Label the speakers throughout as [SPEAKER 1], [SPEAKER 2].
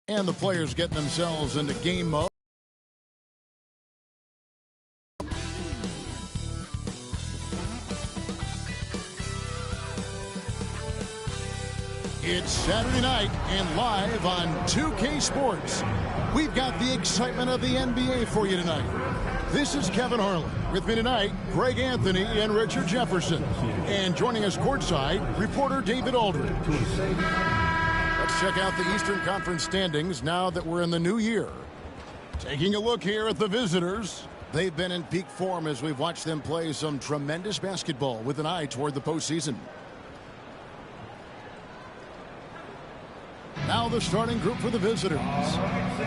[SPEAKER 1] And the players getting themselves into game mode. It's Saturday night and live on 2K Sports. We've got the excitement of the NBA for you tonight. This is Kevin Harlan. With me tonight, Greg Anthony and Richard Jefferson. And joining us courtside, reporter David Aldridge. Let's check out the Eastern Conference standings now that we're in the new year. Taking a look here at the visitors. They've been in peak form as we've watched them play some tremendous basketball with an eye toward the postseason. Now the starting group for the visitors.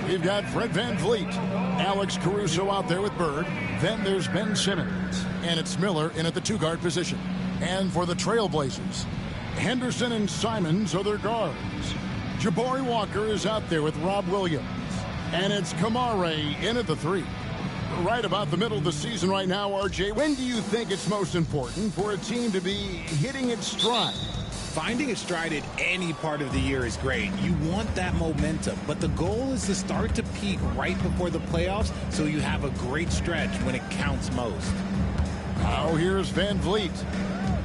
[SPEAKER 1] We've got Fred VanVleet, Alex Caruso out there with Bird. Then there's Ben Simmons. And it's Miller in at the two-guard position. And for the Trailblazers, Henderson and Simons are their guards. Jabari Walker is out there with Rob Williams. And it's Kamare in at the three. Right about the middle of the season right now, RJ. When do you think it's most important for a team to be hitting its stride?
[SPEAKER 2] Finding a stride at any part of the year is great. You want that momentum, but the goal is to start to peak right before the playoffs so you have a great stretch when it counts most.
[SPEAKER 1] Now here's VanVleet.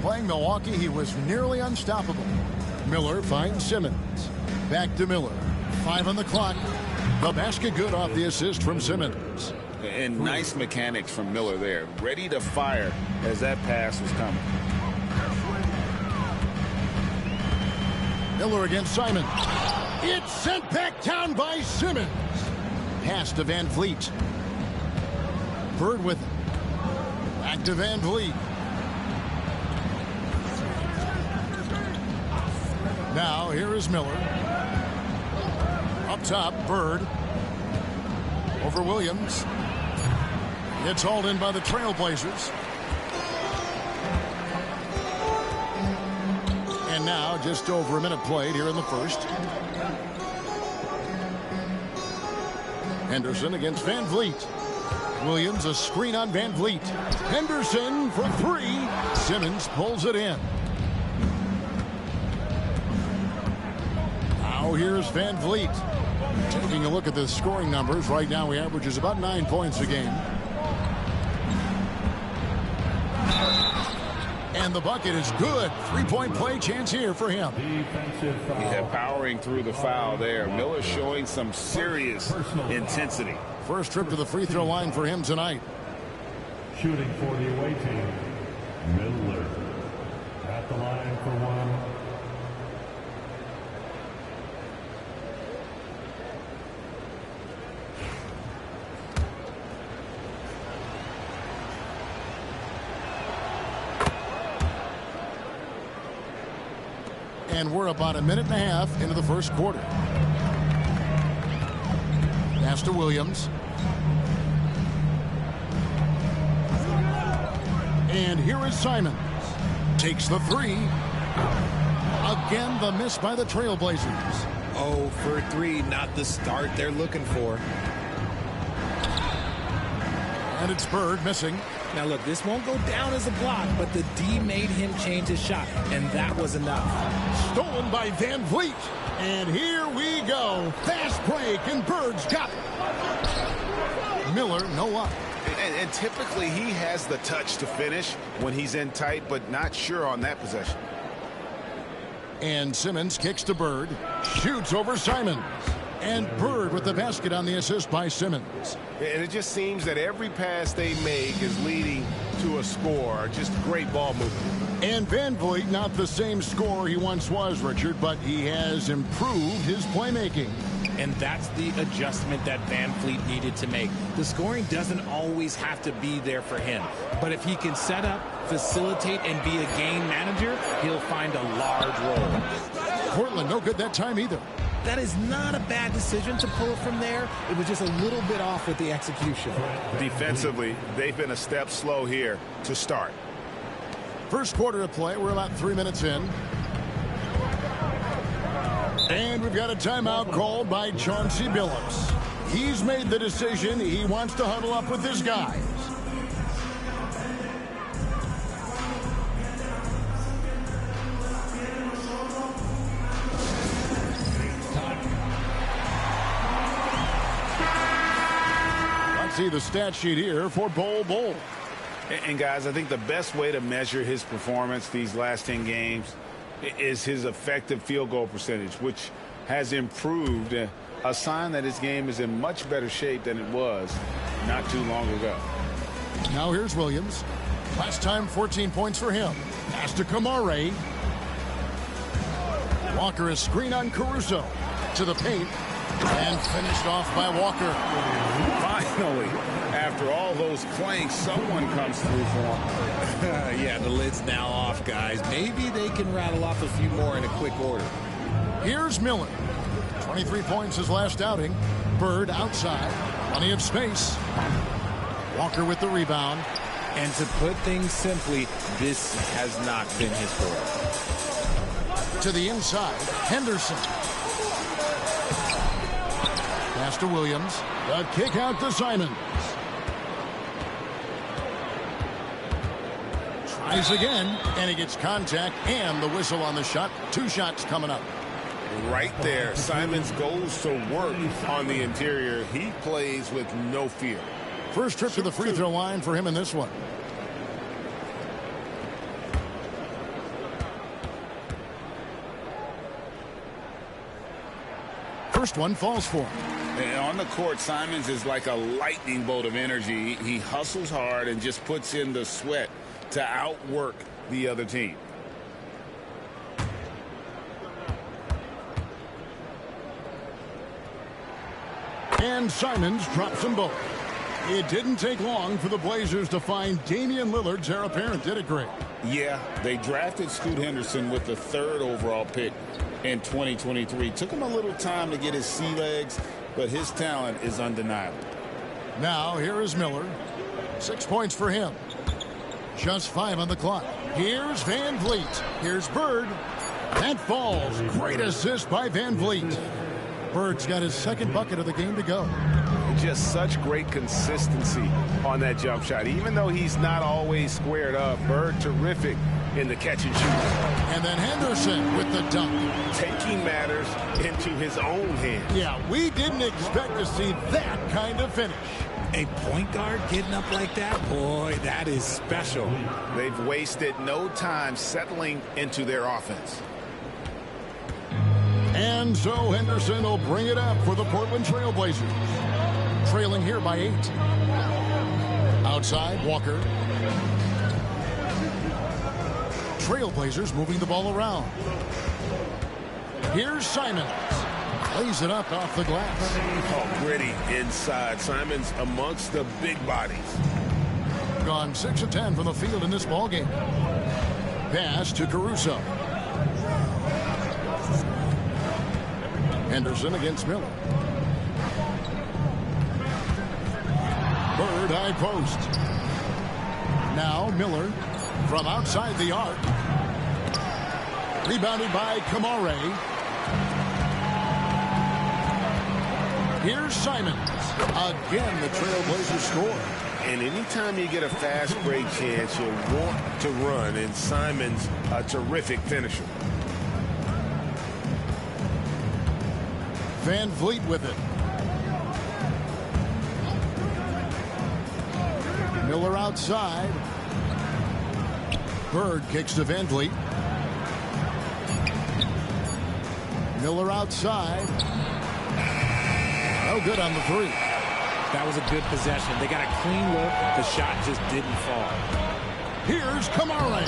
[SPEAKER 1] Playing Milwaukee, he was nearly unstoppable. Miller finds Simmons. Back to Miller. 5 on the clock. The basket good off the assist from Simmons.
[SPEAKER 3] And nice mechanics from Miller there. Ready to fire as that pass was coming.
[SPEAKER 1] Miller against Simon. It's sent back down by Simmons. Pass to VanVleet. Bird with it. Back to VanVleet. Now here is Miller. Up top, Bird. Over Williams. It's hauled in by the Trailblazers. And now just over a minute played here in the first. Henderson against VanVleet. Williams a screen on VanVleet. Henderson for three. Simmons pulls it in. Now here's VanVleet. Taking a look at the scoring numbers. Right now he averages about 9 points a game. And the bucket is good. Three-point play chance here for him.
[SPEAKER 3] Yeah, powering through the foul there. Miller showing some serious intensity.
[SPEAKER 1] First trip to the free throw line for him tonight.
[SPEAKER 4] Shooting for the away team, Miller at the line for one.
[SPEAKER 1] And we're about a minute and a half into the first quarter. Pass to Williams. And here is Simons. Takes the three. Again, the miss by the Trailblazers.
[SPEAKER 2] 0 for 3, not the start they're looking for.
[SPEAKER 1] And it's Bird missing.
[SPEAKER 2] Now look, this won't go down as a block, but the D made him change his shot, and that was enough.
[SPEAKER 1] Stolen by VanVleet. And here we go. Fast break, and Bird's got it. Miller, no luck.
[SPEAKER 3] And typically he has the touch to finish when he's in tight, but not sure on that possession.
[SPEAKER 1] And Simmons kicks to Bird. Shoots over Simons. And Bird with the basket on the assist by Simmons.
[SPEAKER 5] And it just seems that every pass they make is leading to a score. Just great ball movement.
[SPEAKER 1] And VanVleet, not the same scorer he once was, Richard, but he has improved his playmaking.
[SPEAKER 2] And that's the adjustment that VanVleet needed to make. The scoring doesn't always have to be there for him. But if he can set up, facilitate, and be a game manager, he'll find a large role.
[SPEAKER 1] Portland, no good that time either.
[SPEAKER 2] That is not a bad decision to pull it from there. It was just a little bit off with the execution.
[SPEAKER 5] Defensively, they've been a step slow here to start.
[SPEAKER 1] First quarter of play. We're about 3 minutes in. And we've got a timeout called by Chauncey Billups. He's made the decision. He wants to huddle up with his guys. the stat sheet here for Bull.
[SPEAKER 3] And guys, I think the best way to measure his performance these last 10 games is his effective field goal percentage, which has improved, a sign that his game is in much better shape than it was not too long ago.
[SPEAKER 1] Now here's Williams. Last time 14 points for him. Pass to Kamare. Walker is screen on Caruso. To the paint. And finished off by Walker.
[SPEAKER 3] Finally, after all those planks, someone comes through for him.
[SPEAKER 2] Yeah, the lid's now off, guys. Maybe they can rattle off a few more in a quick order.
[SPEAKER 1] Here's Miller. 23 points his last outing. Bird outside. Plenty of space. Walker with the rebound.
[SPEAKER 2] And to put things simply, this has not been his forte.
[SPEAKER 1] To the inside. Henderson. Pass to Williams. The kick out to Simons. Tries again, and he gets contact and the whistle on the shot. 2 shots coming up.
[SPEAKER 5] Right there, Simons goes to work on the interior. He plays with no fear.
[SPEAKER 1] First trip to the free throw line for him in this one. First one falls for him.
[SPEAKER 3] And on the court, Simons is like a lightning bolt of energy. He hustles hard and just puts in the sweat to outwork the other team.
[SPEAKER 1] And Simons drops them both. It didn't take long for the Blazers to find Damian Lillard's heir apparent, did it, Greg?
[SPEAKER 3] Yeah, they drafted Scoot Henderson with the 3rd overall pick in 2023. Took him a little time to get his sea legs, but his talent is undeniable.
[SPEAKER 1] Now, here is Miller. 6 points for him. Just 5 on the clock. Here's Van Vliet. Here's Bird. That falls. Great assist by Van Vliet. Bird's got his 2nd bucket of the game to go.
[SPEAKER 5] Just such great consistency on that jump shot. Even though he's not always squared up, Bird terrific in the catch and shoot.
[SPEAKER 1] And then Henderson with the dunk.
[SPEAKER 5] Taking matters into his own hands.
[SPEAKER 1] Yeah, we didn't expect to see that kind of finish.
[SPEAKER 2] A point guard getting up like that? Boy, that is special.
[SPEAKER 5] They've wasted no time settling into their offense.
[SPEAKER 1] And so Henderson will bring it up for the Portland Trailblazers. Trailing here by 8. Outside, Walker. Trailblazers moving the ball around. Here's Simons. Plays it up off the glass.
[SPEAKER 5] Oh, gritty inside. Simons amongst the big bodies.
[SPEAKER 1] Gone 6 of 10 from the field in this ball game. Pass to Caruso. Henderson against Miller. Bird high post. Now Miller from outside the arc. Rebounded by Kamare. Here's Simons. Again, the Trailblazers score.
[SPEAKER 5] And anytime you get a fast break chance, you want to run. And Simons, a terrific finisher.
[SPEAKER 1] Van Vliet with it. Miller outside. Bird kicks to Van Vliet. Miller outside. No good on the 3.
[SPEAKER 2] That was a good possession. They got a clean look. The shot just didn't fall.
[SPEAKER 1] Here's Kamare.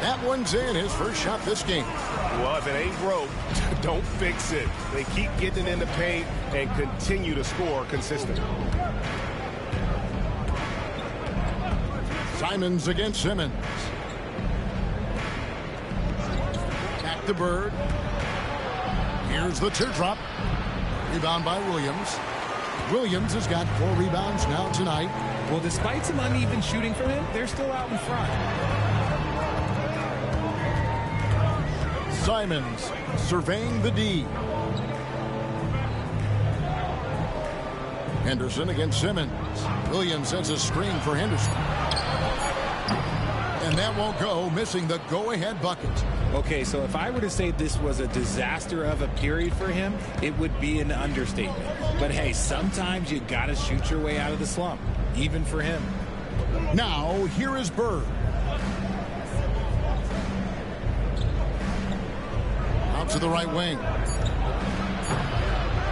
[SPEAKER 1] That one's in, his first shot this game.
[SPEAKER 5] Well, if it ain't broke, don't fix it. They keep getting in the paint and continue to score consistently.
[SPEAKER 1] Simons against Simmons. Back to Bird. Here's the teardrop. Rebound by Williams. Williams has got 4 rebounds now tonight.
[SPEAKER 2] Well, despite some uneven shooting from him, they're still out in front.
[SPEAKER 1] Simons surveying the D. Henderson against Simmons. Williams sends a screen for Henderson. And that won't go, missing the go-ahead bucket.
[SPEAKER 2] Okay, so if I were to say this was a disaster of a period for him, it would be an understatement. But hey, sometimes you got to shoot your way out of the slump, even for him.
[SPEAKER 1] Now, here is Bird. Out to the right wing.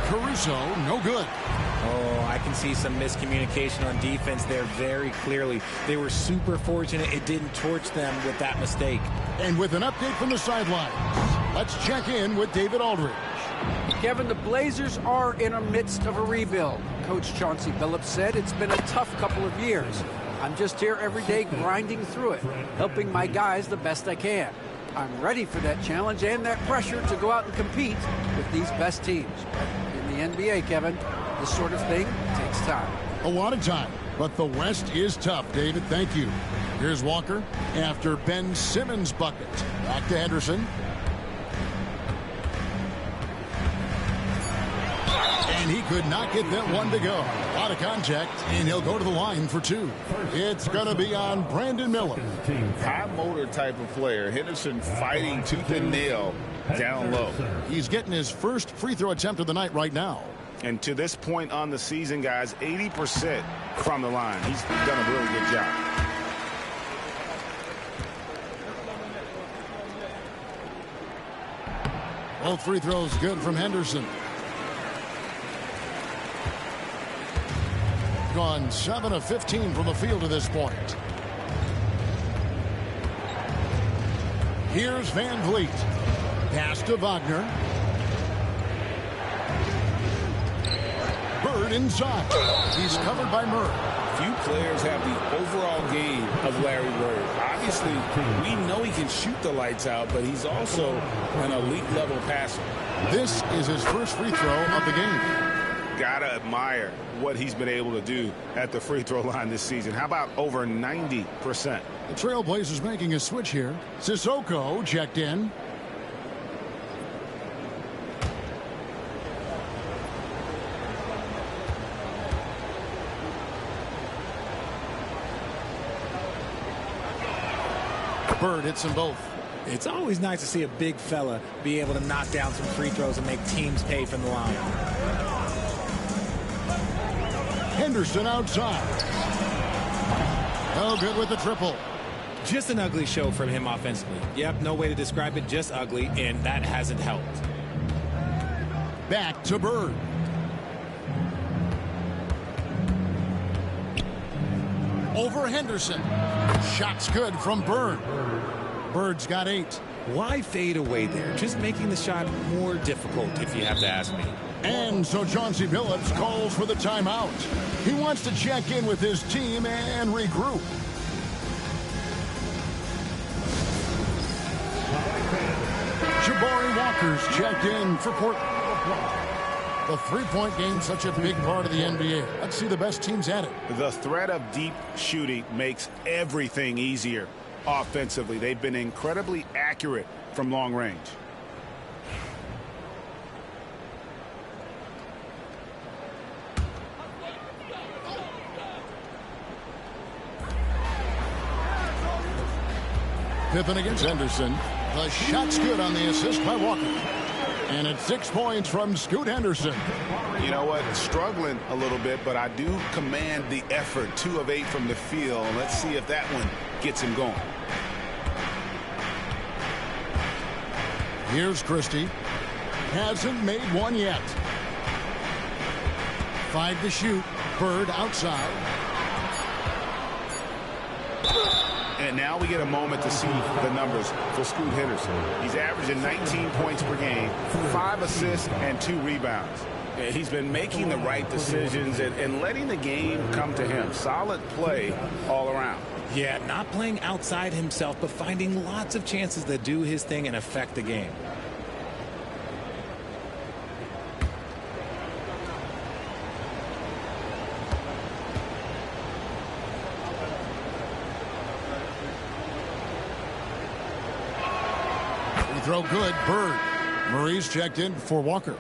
[SPEAKER 1] Caruso, no good.
[SPEAKER 2] Oh, I can see some miscommunication on defense there very clearly. They were super fortunate it didn't torch them with that mistake.
[SPEAKER 1] And with an update from the sidelines, let's check in with David Aldridge.
[SPEAKER 6] Kevin, the Blazers are in the midst of a rebuild. Coach Chauncey Billups said it's been a tough couple of years. I'm just here every day grinding through it, helping my guys the best I can. I'm ready for that challenge and that pressure to go out and compete with these best teams. In the NBA, Kevin, this sort of thing takes time.
[SPEAKER 1] A lot of time, but the West is tough, David. Thank you. Here's Walker after Ben Simmons' bucket. Back to Henderson. And he could not get that one to go. A lot of contact, and he'll go to the line for two. It's going to be on Brandon Miller.
[SPEAKER 3] High motor type of player. Henderson fighting tooth and nail down low.
[SPEAKER 1] He's getting his first free throw attempt of the night right now.
[SPEAKER 3] And to this point on the season, guys, 80% from the line. He's done a really good job.
[SPEAKER 1] Both free throws good from Henderson. Gone 7 of 15 from the field to this point. Here's Van Vliet. Pass to Wagner. Bird inside. He's covered by Murray.
[SPEAKER 3] Few players have the overall game of Larry Bird. Obviously, we know he can shoot the lights out, but he's also an elite level passer.
[SPEAKER 1] This is his first free throw of the game.
[SPEAKER 3] Gotta admire what he's been able to do at the free throw line this season. How about over 90%?
[SPEAKER 1] The Trailblazers making a switch here. Sissoko checked in. Bird hits them both.
[SPEAKER 2] It's always nice to see a big fella be able to knock down some free throws and make teams pay from the line.
[SPEAKER 1] Henderson outside. Oh, good with the triple.
[SPEAKER 2] Just an ugly show from him offensively. Yep, no way to describe it, just ugly, and that hasn't helped.
[SPEAKER 1] Back to Bird. Over Henderson. Shot's good from Bird. Bird's got 8.
[SPEAKER 2] Why fade away there? Just making the shot more difficult, if you have to ask me.
[SPEAKER 1] And so Chauncey Billups calls for the timeout. He wants to check in with his team and regroup. Jabari Walker's checked in for Portland. The three-point game, such a big part of the NBA. Let's see the best teams at it.
[SPEAKER 3] The threat of deep shooting makes everything easier offensively. They've been incredibly accurate from long range.
[SPEAKER 1] Pippen against Henderson. The shot's good on the assist by Walker. And it's 6 points from Scoot Henderson.
[SPEAKER 3] You know what? Struggling a little bit, but I do command the effort. 2 of 8 from the field. Let's see if that one gets him going.
[SPEAKER 1] Here's Christie. Hasn't made one yet. 5 to shoot. Bird outside.
[SPEAKER 3] And now we get a moment to see the numbers for Scoot Henderson. He's averaging 19 points per game, 5 assists, and 2 rebounds. He's been making the right decisions and letting the game come to him. Solid play all around.
[SPEAKER 2] Yeah, not playing outside himself, but finding lots of chances to do his thing and affect the game.
[SPEAKER 1] Throw good. Bird. Murray's checked in for Walker.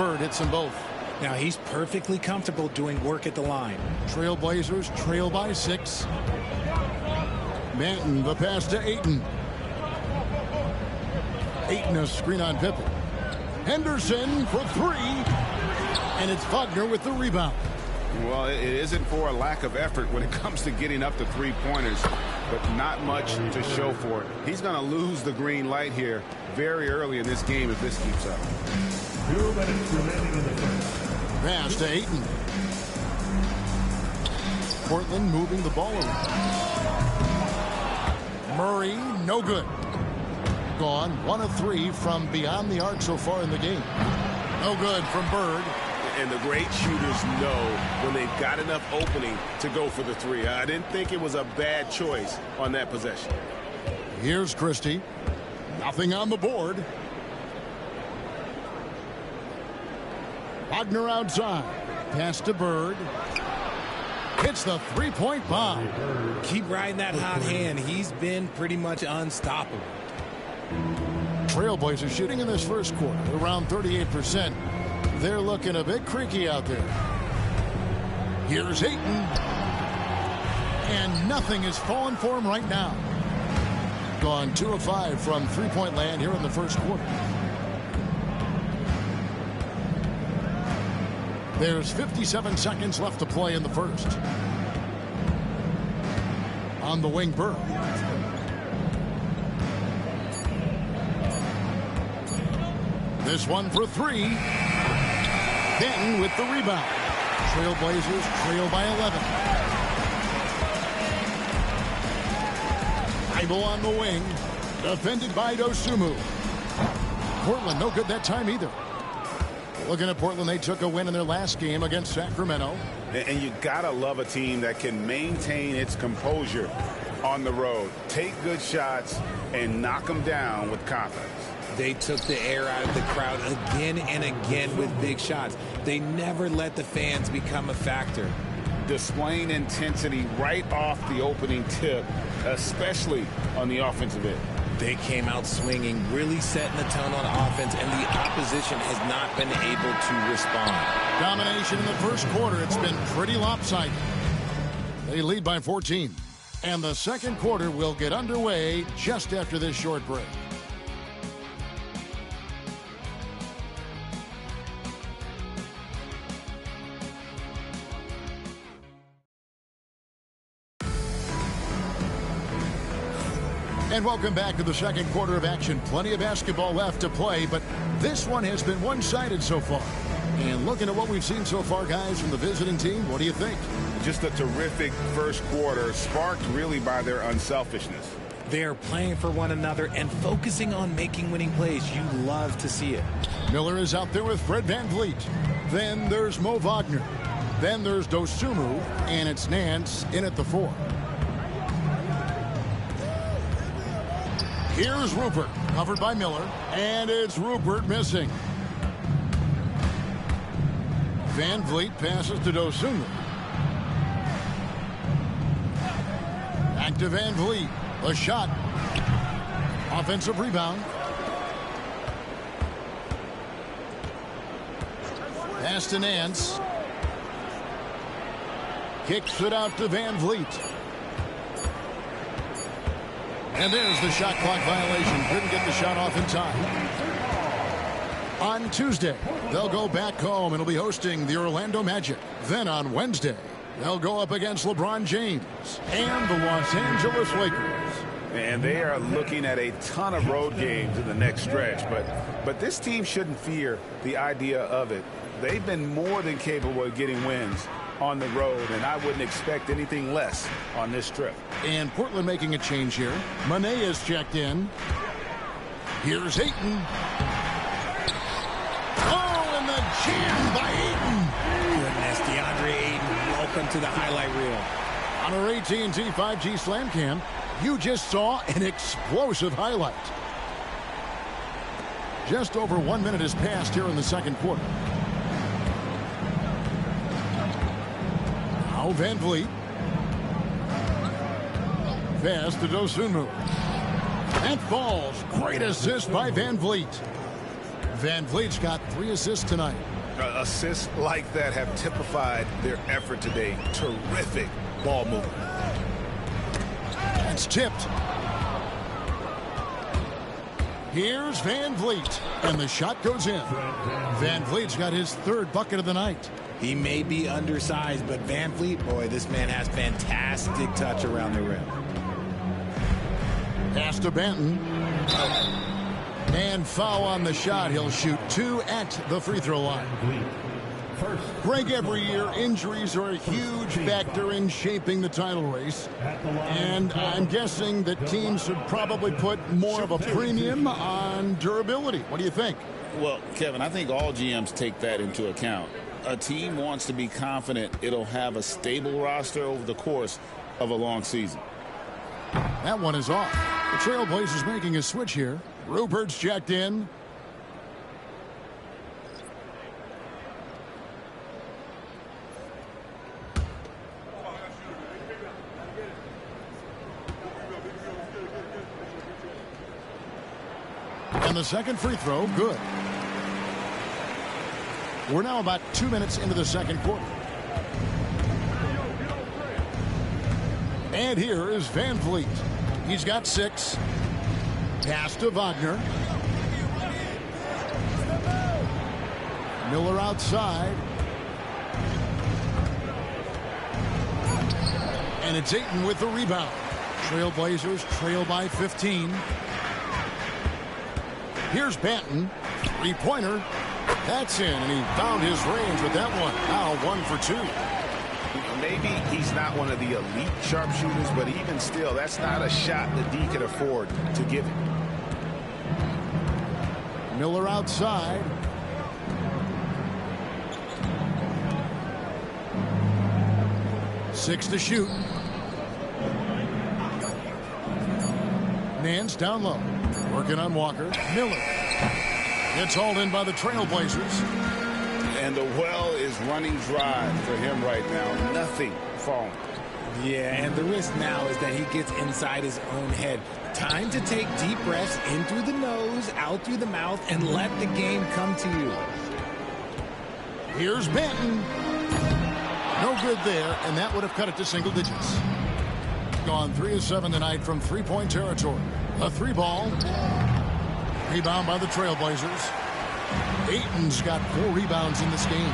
[SPEAKER 1] Bird hits them both.
[SPEAKER 2] Now he's perfectly comfortable doing work at the line.
[SPEAKER 1] Trailblazers trail by 6. Manton, the pass to Ayton. Ayton, a screen on Pippen. Henderson for 3. And it's Wagner with the rebound.
[SPEAKER 5] Well, it isn't for a lack of effort when it comes to getting up to three-pointers, but not much to show for it. He's going to lose the green light here very early in this game if this keeps up.
[SPEAKER 4] 2 minutes remaining in the first.
[SPEAKER 1] Pass to Ayton. Portland moving the ball around. Murray, no good. Gone 1 of 3 from beyond the arc so far in the game. No good from Bird.
[SPEAKER 5] And the great shooters know when they've got enough opening to go for the 3. I didn't think it was a bad choice on that possession.
[SPEAKER 1] Here's Christie. Nothing on the board. Wagner outside. Pass to Bird. Hits the three-point bomb.
[SPEAKER 2] Keep riding that hot hand. He's been pretty much unstoppable.
[SPEAKER 1] Trailblazers shooting in this first quarter around 38%. They're looking a bit creaky out there. Here's Ayton. And nothing is falling for him right now. Gone 2 of 5 from three-point land here in the first quarter. There's 57 seconds left to play in the first. On the wing, Bird. This one for 3. Denton with the rebound. Trailblazers trail by 11. Ibo on the wing. Defended by Dosunmu. Portland no good that time either. Looking at Portland, they took a win in their last game against Sacramento.
[SPEAKER 5] And you gotta love a team that can maintain its composure on the road. Take good shots and knock them down with confidence.
[SPEAKER 2] They took the air out of the crowd again and again with big shots. They never let the fans become a factor.
[SPEAKER 5] Displaying intensity right off the opening tip, especially on the offensive end.
[SPEAKER 2] They came out swinging, really setting the tone on offense, and the opposition has not been able to respond.
[SPEAKER 1] Domination in the first quarter. It's been pretty lopsided. They lead by 14. And the second quarter will get underway just after this short break. And welcome back to the second quarter of action. Plenty of basketball left to play, but this one has been one-sided so far. And looking at what we've seen so far, guys, from the visiting team, what do you think?
[SPEAKER 5] Just a terrific first quarter, sparked really by their unselfishness.
[SPEAKER 2] They're playing for one another and focusing on making winning plays. You love to see it.
[SPEAKER 1] Miller is out there with Fred VanVleet. Then there's Mo Wagner. Then there's Dosunmu, and it's Nance in at the 4. Here's Rupert, covered by Miller, and it's Rupert missing. VanVleet passes to Dosunmu. Back to VanVleet. A shot. Offensive rebound. Pass to Nance. Kicks it out to VanVleet. And there's the shot clock violation. Couldn't get the shot off in time. On Tuesday, they'll go back home and will be hosting the Orlando Magic. Then on Wednesday, they'll go up against LeBron James and the Los Angeles Lakers.
[SPEAKER 5] And they are looking at a ton of road games in the next stretch. But this team shouldn't fear the idea of it. They've been more than capable of getting wins on the road, and I wouldn't expect anything less on this trip.
[SPEAKER 1] And Portland making a change here. Mané is checked in. Here's Ayton. Oh, and the jam by Ayton.
[SPEAKER 2] Goodness, DeAndre Ayton, welcome to the highlight reel.
[SPEAKER 1] On our AT&T 5G Slam Cam, you just saw an explosive highlight. Just over 1 minute has passed here in the second quarter. Now VanVleet. Pass to Dosunmu. That falls. Great assist by VanVleet. VanVleet's got 3 assists tonight.
[SPEAKER 5] Assists like that have typified their effort today. Terrific ball movement.
[SPEAKER 1] It's tipped. Here's Van Vliet, and the shot goes in. Van Vliet's got his third bucket of the night.
[SPEAKER 2] He may be undersized, but Van Vliet, boy, this man has fantastic touch around the rim.
[SPEAKER 1] Pass to Benton. And foul on the shot. He'll shoot 2 at the free throw line. Greg, every year, injuries are a huge factor in shaping the title race. And I'm guessing that teams should probably put more of a premium on durability. What do you think?
[SPEAKER 5] Well, Kevin, I think all GMs take that into account. A team wants to be confident it'll have a stable roster over the course of a long season.
[SPEAKER 1] That one is off. The Trailblazers making a switch here. Rupert's checked in. And the second free throw, good. We're now about 2 minutes into the second quarter. And here is Van Vliet. He's got 6. Pass to Wagner. Miller outside. And it's Ayton with the rebound. Trailblazers trail by 15. Here's Benton. Three-pointer. That's in, and he found his range with that one. Now 1 for 2.
[SPEAKER 5] Maybe he's not one of the elite sharpshooters, but even still, that's not a shot that D can afford to give him.
[SPEAKER 1] Miller outside. Six to shoot. Nance down low. Working on Walker. Miller. It's hauled in by the Trailblazers.
[SPEAKER 5] And the well is running dry for him right now. Nothing falling.
[SPEAKER 2] Yeah, and the risk now is that he gets inside his own head. Time to take deep breaths in through the nose, out through the mouth, and let the game come to you.
[SPEAKER 1] Here's Benton. No good there, and that would have cut it to single digits. Gone 3 of 7 tonight from three-point territory. A 3-ball. Rebound by the Trailblazers. Ayton's got 4 rebounds in this game.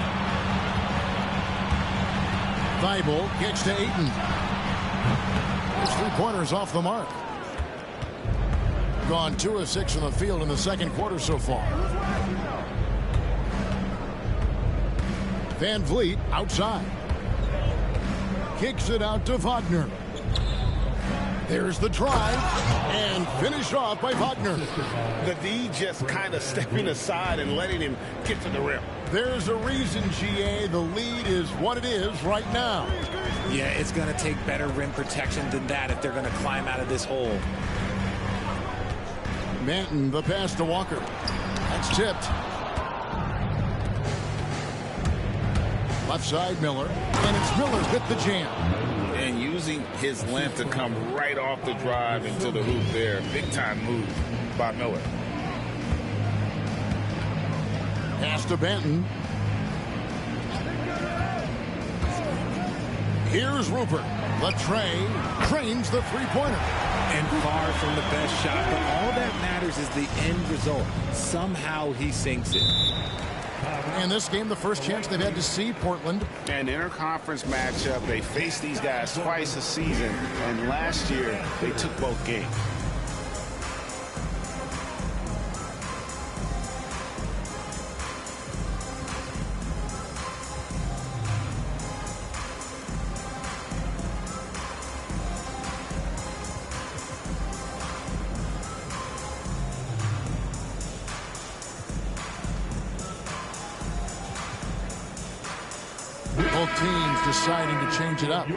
[SPEAKER 1] Thibault gets to Ayton. His three-pointer's off the mark. Gone 2 of 6 from the field in the second quarter so far. Van Vliet outside. Kicks it out to Wagner. There's the drive, and finished off by Wagner.
[SPEAKER 5] The D just kind of stepping aside and letting him get to the rim.
[SPEAKER 1] There's a reason, GA, the lead is what it is right now.
[SPEAKER 2] Yeah, it's going to take better rim protection than that if they're going to climb out of this hole.
[SPEAKER 1] Manton, the pass to Walker. That's tipped. Left side, Miller. And it's Miller hit the jam.
[SPEAKER 5] And using his length to come right off the drive into the hoop there. Big time move by Miller.
[SPEAKER 1] Pass to Benton. Here's Rupert. The tray trains the three-pointer.
[SPEAKER 2] And far from the best shot, but all that matters is the end result. Somehow he sinks it.
[SPEAKER 1] In this game, the first chance they've had to see Portland.
[SPEAKER 5] An interconference matchup. They faced these guys twice a season, and last year they took both games.
[SPEAKER 1] Both teams deciding to change it up.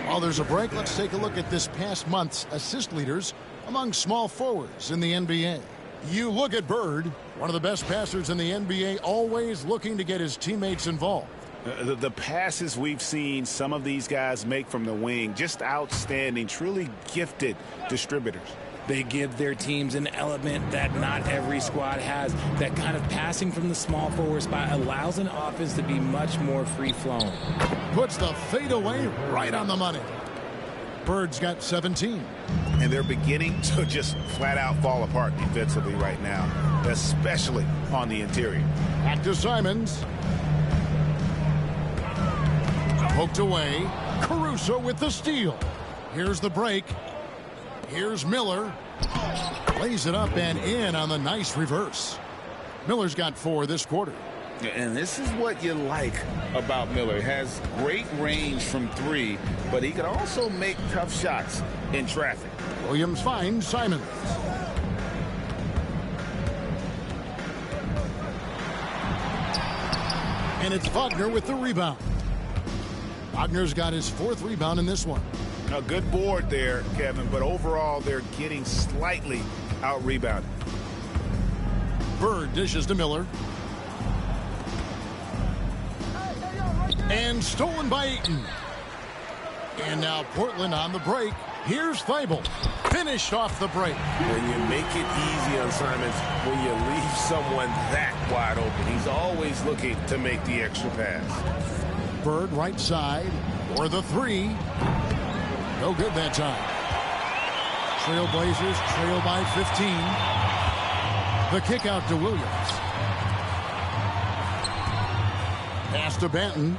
[SPEAKER 1] While there's a break, let's take a look at this past month's assist leaders among small forwards in the NBA. You look at Bird, one of the best passers in the NBA, always looking to get his teammates involved.
[SPEAKER 5] The passes we've seen some of these guys make from the wing, just outstanding, truly gifted distributors.
[SPEAKER 2] They give their teams an element that not every squad has. That kind of passing from the small forward spot allows an offense to be much more free-flowing.
[SPEAKER 1] Puts the fadeaway right on the money. Bird's got 17.
[SPEAKER 5] And they're beginning to just flat out fall apart defensively right now, especially on the interior.
[SPEAKER 1] Back to Simons. Poked away. Caruso with the steal. Here's the break. Here's Miller. Lays it up and in on the nice reverse. Miller's got 4 this quarter.
[SPEAKER 5] And this is what you like about Miller. He has great range from 3, but he can also make tough shots in traffic.
[SPEAKER 1] Williams finds Simons. And it's Wagner with the rebound. Wagner's got his 4th rebound in this one.
[SPEAKER 5] A good board there, Kevin, but overall they're getting slightly out-rebounded.
[SPEAKER 1] Bird dishes to Miller. And stolen by Eaton. And now Portland on the break. Here's Thibault. Finished off the break.
[SPEAKER 7] When you make it easy on Simons, when you leave someone that wide open, he's always looking to make the extra pass.
[SPEAKER 1] Bird right side for the 3. No good that time. Trailblazers trail by 15. The kick out to Williams. Pass to Benton.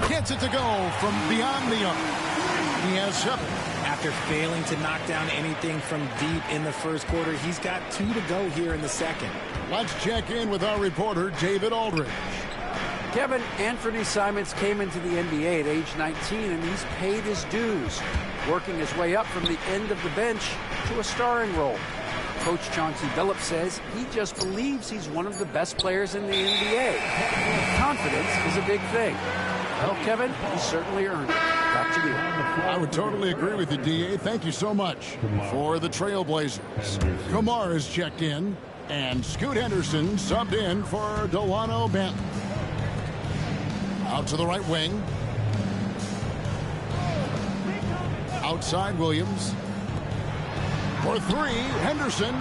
[SPEAKER 1] Gets it to go from beyond the arc. He has 7.
[SPEAKER 2] After failing to knock down anything from deep in the first quarter, he's got 2 to go here in the second.
[SPEAKER 1] Let's check in with our reporter, David Aldridge.
[SPEAKER 6] Kevin, Anthony Simons came into the NBA at age 19, and he's paid his dues, working his way up from the end of the bench to a starring role. Coach Chauncey Billups says he just believes he's one of the best players in the NBA. Confidence is a big thing. Well, Kevin, he certainly earned it. Back to you.
[SPEAKER 1] I would totally agree with you, D.A. Thank you so much. For the Trailblazers, Kamar is checked in, and Scoot Henderson subbed in for Delano Banton. Out to the right wing. Outside Williams. For 3, Henderson.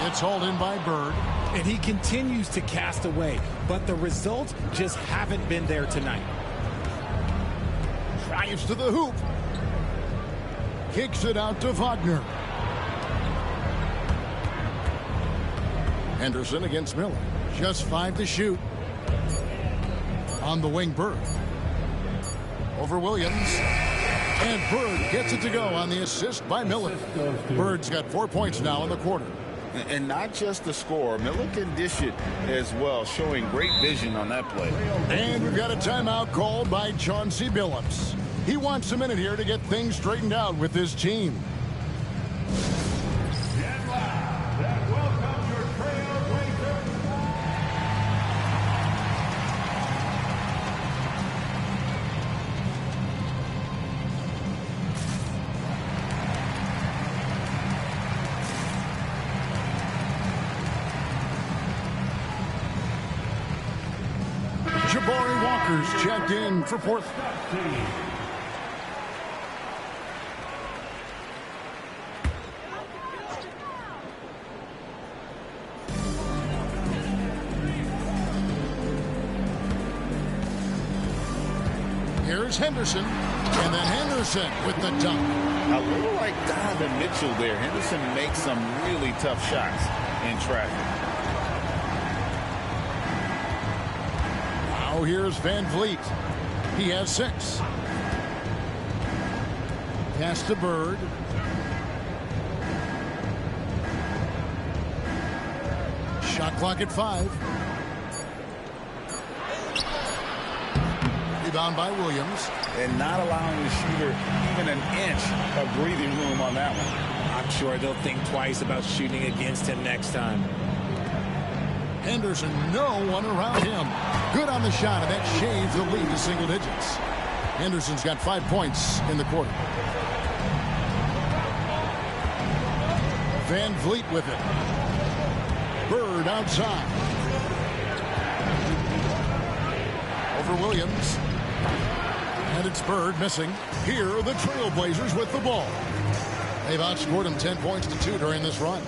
[SPEAKER 1] It's hauled in by Bird.
[SPEAKER 2] And he continues to cast away, but the results just haven't been there tonight.
[SPEAKER 1] Drives to the hoop. Kicks it out to Wagner. Henderson against Miller. Just 5 to shoot. On the wing, Bird. Over Williams. And Bird gets it to go on the assist by Miller. Bird's got 4 points now in the quarter.
[SPEAKER 5] And not just the score. Miller can dish it as well, showing great vision on that play.
[SPEAKER 1] And we've got a timeout called by Chauncey Billups. He wants a minute here to get things straightened out with his team. Jabari Walker's checked in for Portland. Here's Henderson, and then Henderson with the dunk.
[SPEAKER 5] A little like Donovan Mitchell there. Henderson makes some really tough shots in traffic.
[SPEAKER 1] Now here's Van Vliet. He has 6. Pass to Bird. Shot clock at 5. Rebound by Williams.
[SPEAKER 5] And not allowing the shooter even an inch of breathing room on that one.
[SPEAKER 2] I'm sure they'll think twice about shooting against him next time.
[SPEAKER 1] Henderson, no one around him. Good on the shot, and that shaves the lead to single digits. Henderson's got 5 points in the quarter. Van Vliet with it. Bird outside. Over Williams. And it's Bird missing. Here are the Trailblazers with the ball. They've outscored him 10 points to 2 during this run.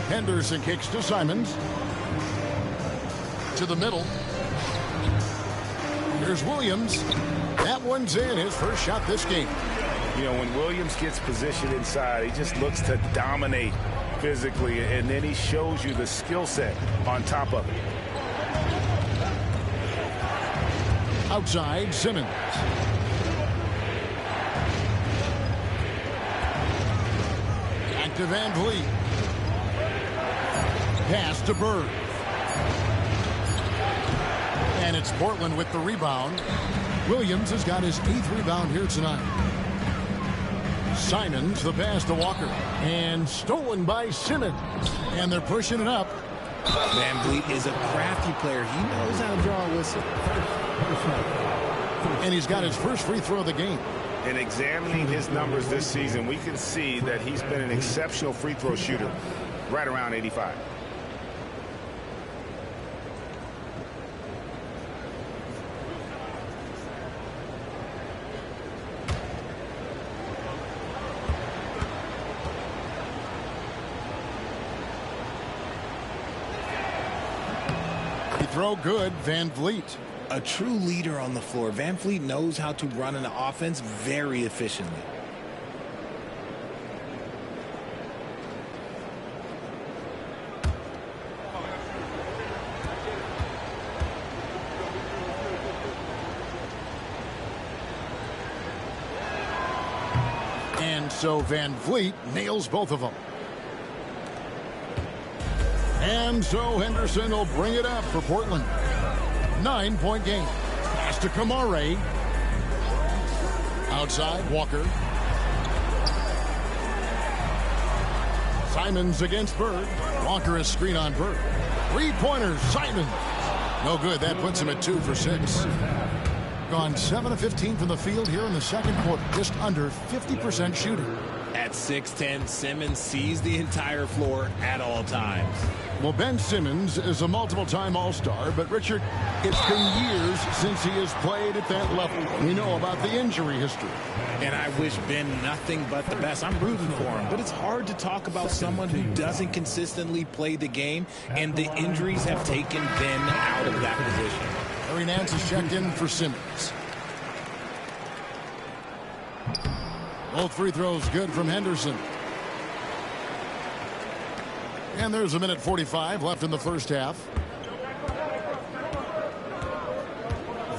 [SPEAKER 1] Henderson kicks to Simons. To the middle. Here's Williams. That one's in. His first shot this game.
[SPEAKER 3] You know, when Williams gets positioned inside, he just looks to dominate physically, and then he shows you the skill set on top of it.
[SPEAKER 1] Outside, Simmons. Back to Van Vliet. Pass to Bird. And it's Portland with the rebound. Williams has got his 8th rebound here tonight. Simons, the pass to Walker. And stolen by Simmons. And they're pushing it up.
[SPEAKER 2] Van Vliet is a crafty player. He knows how to draw a whistle.
[SPEAKER 1] And he's got his first free throw of the game.
[SPEAKER 3] In examining his numbers this season, we can see that he's been an exceptional free throw shooter, right around 85.
[SPEAKER 1] Throw good, Van Vliet.
[SPEAKER 2] A true leader on the floor. Van Vliet knows how to run an offense very efficiently.
[SPEAKER 1] And so Van Vliet nails both of them. And so Henderson will bring it up for Portland. 9-point game. Pass to Kamare. Outside, Walker. Simons against Bird. Walker is screen on Bird. 3-pointers, Simons. No good. That puts him at 2 for 6. Gone 7 of 15 from the field here in the second quarter. Just under 50% shooting.
[SPEAKER 2] At 6'10", Simmons sees the entire floor at all times.
[SPEAKER 1] Well, Ben Simmons is a multiple-time All-Star, but Richard, it's been years since he has played at that level. We know about the injury history.
[SPEAKER 2] And I wish Ben nothing but the best. I'm rooting for him, but it's hard to talk about someone who doesn't consistently play the game, and the injuries have taken Ben out of that position.
[SPEAKER 1] Larry Nance is checked in for Simmons. Both free throws good from Henderson. And there's a minute 45 left in the first half.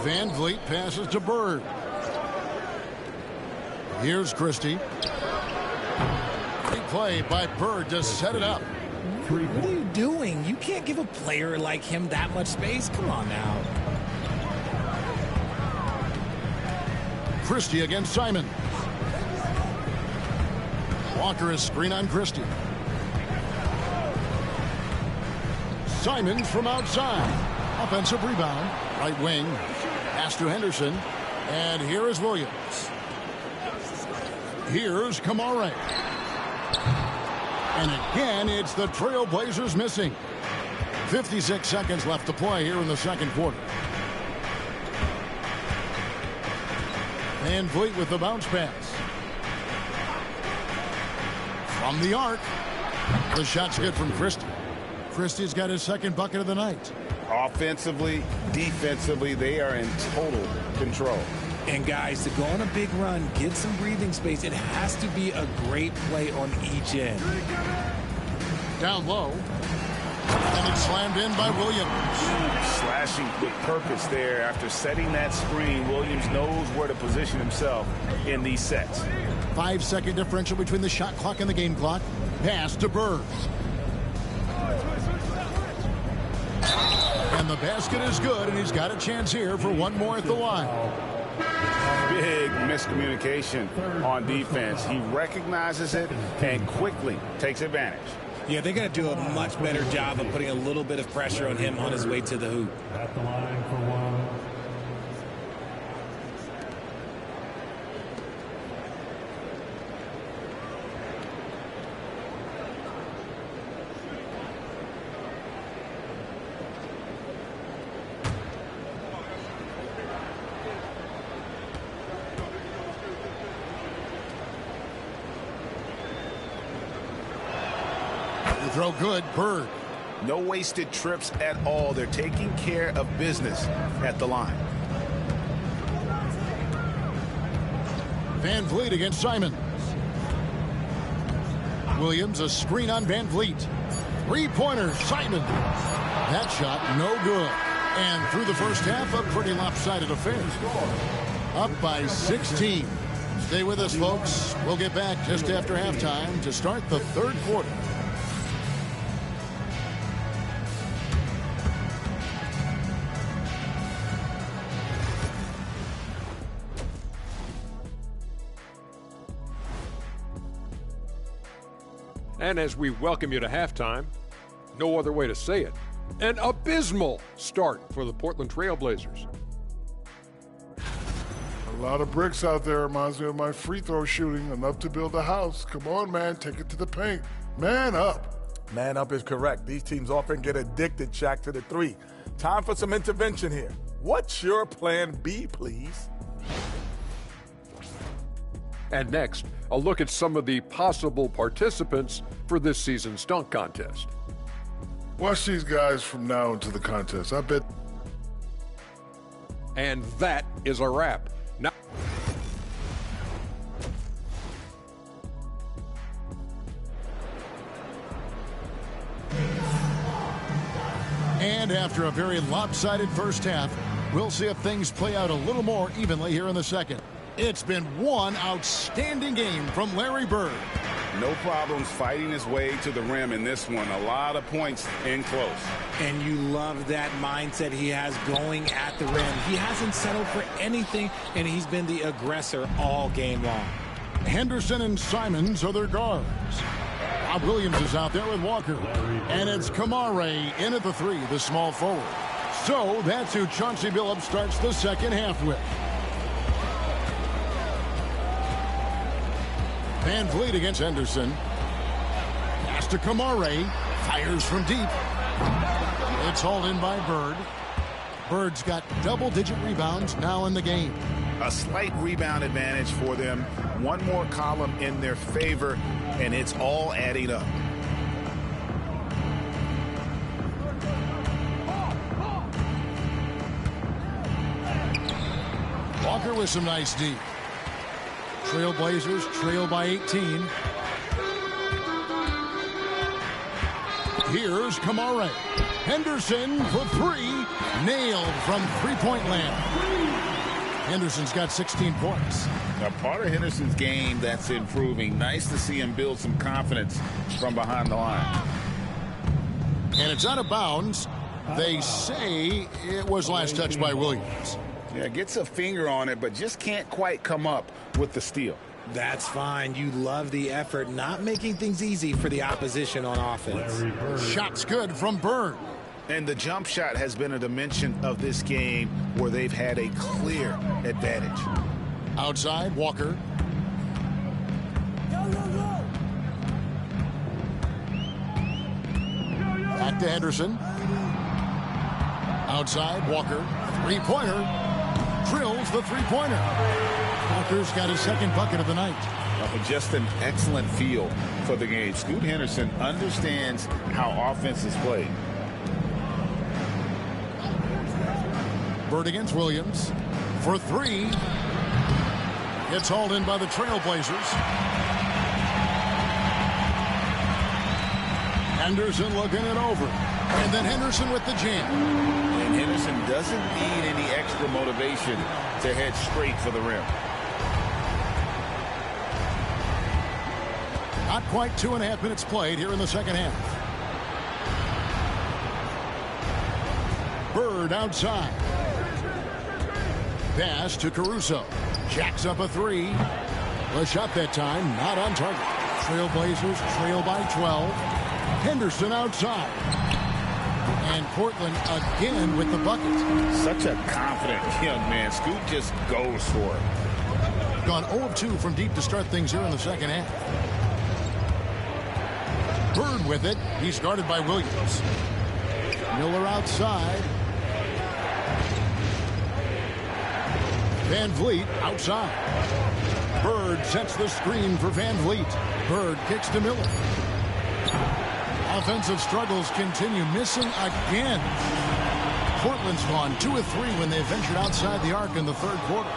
[SPEAKER 1] Van Vliet passes to Bird. Here's Christie. Great play by Bird to set it up.
[SPEAKER 2] What are you doing? You can't give a player like him that much space. Come on now.
[SPEAKER 1] Christie against Simon. Walker is screen on Christie. Simons from outside. Offensive rebound. Right wing. Pass to Henderson. And here is Williams. Here's Kamare. And again, it's the Trailblazers missing. 56 seconds left to play here in the second quarter. Van Vliet with the bounce pass. From the arc. The shot's good from Christie. Christie's got his second bucket of the night.
[SPEAKER 3] Offensively, defensively, they are in total control.
[SPEAKER 2] And guys, to go on a big run, get some breathing space, it has to be a great play on each end.
[SPEAKER 1] Down low. And it's slammed in by Williams.
[SPEAKER 3] Slashing with purpose there. After setting that screen, Williams knows where to position himself in these sets.
[SPEAKER 1] 5-second differential between the shot clock and the game clock. Pass to Bird. And the basket is good, and he's got a chance here for one more at the line.
[SPEAKER 3] Big miscommunication on defense. He recognizes it and quickly takes advantage.
[SPEAKER 2] Yeah, they got to do a much better job of putting a little bit of pressure on him on his way to the hoop.
[SPEAKER 4] At the line for one.
[SPEAKER 1] Throw good, Bird.
[SPEAKER 5] No wasted trips at all. They're taking care of business at the line.
[SPEAKER 1] Van Vliet against Simons. Williams, a screen on Van Vliet. Three-pointer, Simons. That shot, no good. And through the first half, a pretty lopsided affair. Up by 16. Stay with us, folks. We'll get back just after halftime to start the third quarter.
[SPEAKER 8] And as we welcome you to halftime, no other way to say it, an abysmal start for the Portland Trailblazers.
[SPEAKER 9] A lot of bricks out there. Reminds me of my free throw shooting. Enough to build a house. Come on, man. Take it to the paint. Man up.
[SPEAKER 10] Man up is correct. These teams often get addicted, Shaq, to the three. Time for some intervention here. What's your plan B, please?
[SPEAKER 8] And next, a look at some of the possible participants for this season's dunk contest.
[SPEAKER 9] Watch these guys from now into the contest. I bet.
[SPEAKER 8] And that is a wrap. Now,
[SPEAKER 1] and after a very lopsided first half, we'll see if things play out a little more evenly here in the second. It's been one outstanding game from Larry Bird.
[SPEAKER 5] No problems fighting his way to the rim in this one. A lot of points in close.
[SPEAKER 2] And you love that mindset he has going at the rim. He hasn't settled for anything, and he's been the aggressor all game long.
[SPEAKER 1] Henderson and Simons are their guards. Bob Williams is out there with Walker. And it's Kamare in at the three, the small forward. So that's who Chauncey Billups starts the second half with. Van Vliet against Henderson. Pass to Kamare. Fires from deep. It's hauled in by Bird. Bird's got double-digit rebounds now in the game.
[SPEAKER 5] A slight rebound advantage for them. One more column in their favor, and it's all adding up.
[SPEAKER 1] Walker with some nice D. Trailblazers trail by 18. Here's Kamare. Henderson for three. Nailed from three-point land. Henderson's got 16 points.
[SPEAKER 5] Now, part of Henderson's game that's improving. Nice to see him build some confidence from behind the line.
[SPEAKER 1] And it's out of bounds. They say it was last touched by Williams.
[SPEAKER 5] Yeah, gets a finger on it, but just can't quite come up with the steal.
[SPEAKER 2] That's fine. You love the effort, not making things easy for the opposition on offense.
[SPEAKER 1] Shot's good from Bird.
[SPEAKER 5] And the jump shot has been a dimension of this game where they've had a clear advantage.
[SPEAKER 1] Outside, Walker. Back to Henderson. Outside, Walker. Three-pointer. Drills the three-pointer. Walker's got his second bucket of the night.
[SPEAKER 5] Just an excellent feel for the game. Scoot Henderson understands how offense is played.
[SPEAKER 1] Bird against Williams. For three. Gets hauled in by the Trailblazers. Henderson looking it over. And then Henderson with the jam.
[SPEAKER 5] And Henderson doesn't need any extra motivation to head straight for the rim.
[SPEAKER 1] Not quite 2.5 minutes played here in the second half. Bird outside. Pass to Caruso. Jacks up a three. The shot that time not on target. Trailblazers trail by 12. Henderson outside. And Portland again with the bucket.
[SPEAKER 5] Such a confident young man. Scoot just goes for it.
[SPEAKER 1] Gone 0 of 2 from deep to start things here in the second half. Bird with it. He's guarded by Williams. Miller outside. Van Vliet outside. Bird sets the screen for Van Vliet. Bird kicks to Miller. Offensive struggles continue, missing again. Portland's gone 2 of 3 when they ventured outside the arc in the third quarter.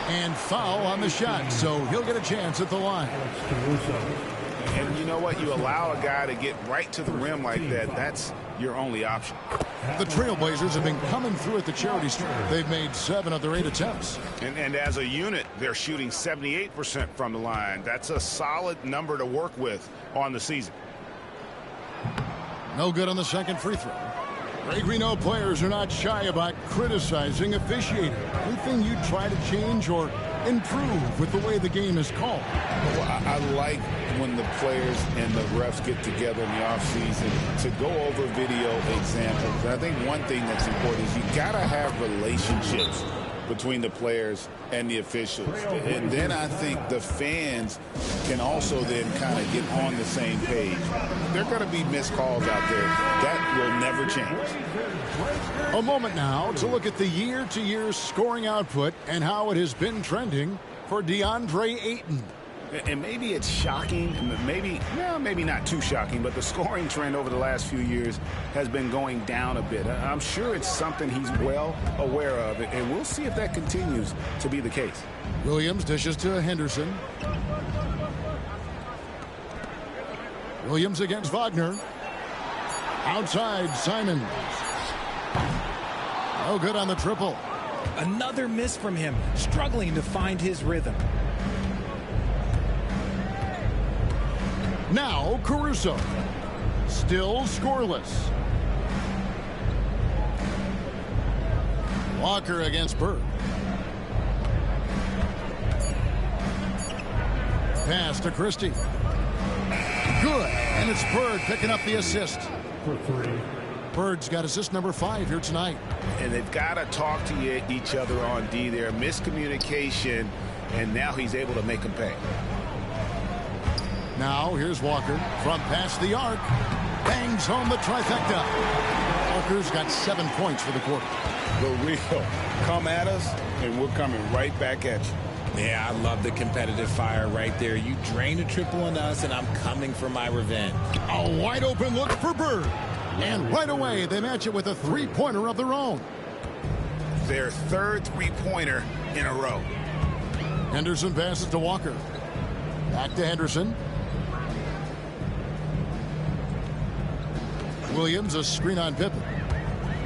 [SPEAKER 1] And foul on the shot, so he'll get a chance at the line.
[SPEAKER 3] And you know what? You allow a guy to get right to the rim like that, that's your only option.
[SPEAKER 1] The Trailblazers have been coming through at the charity stripe. They've made 7 of their 8 attempts.
[SPEAKER 3] And as a unit, they're shooting 78% from the line. That's a solid number to work with on the season.
[SPEAKER 1] No good on the second free throw. Greg, we know players are not shy about criticizing officiating. Anything you try to change or improve with the way the game is called?
[SPEAKER 3] Well, I like when the players and the refs get together in the offseason to go over video examples. And I think one thing that's important is you got to have relationships between the players and the officials. And then I think the fans can also then kind of get on the same page. There are going to be missed calls out there. That will never change.
[SPEAKER 1] A moment now to look at the year-to-year scoring output and how it has been trending for DeAndre Ayton.
[SPEAKER 3] And maybe it's shocking, maybe not too shocking, but the scoring trend over the last few years has been going down a bit. I'm sure it's something he's well aware of, and we'll see if that continues to be the case.
[SPEAKER 1] Williams dishes to Henderson. Williams against Wagner. Outside, Simon. No good on the triple.
[SPEAKER 2] Another miss from him, struggling to find his rhythm.
[SPEAKER 1] Now Caruso. Still scoreless. Walker against Bird. Pass to Christie. Good. And it's Bird picking up the assist.
[SPEAKER 4] For 3.
[SPEAKER 1] Bird's got assist number 5 here tonight.
[SPEAKER 3] And they've got to talk to each other on D there. Miscommunication, and now he's able to make them pay.
[SPEAKER 1] Now here's Walker from past the arc. Bangs home the trifecta. Walker's got 7 points for the quarter.
[SPEAKER 3] The real come at us, and we're coming right back at you.
[SPEAKER 2] Yeah, I love the competitive fire right there. You drain a triple on us, and I'm coming for my revenge.
[SPEAKER 1] A wide open look for Bird. And right away, they match it with a three-pointer of their own.
[SPEAKER 3] Their third three-pointer in a row.
[SPEAKER 1] Henderson passes to Walker. Back to Henderson. Williams, a screen on Pippen.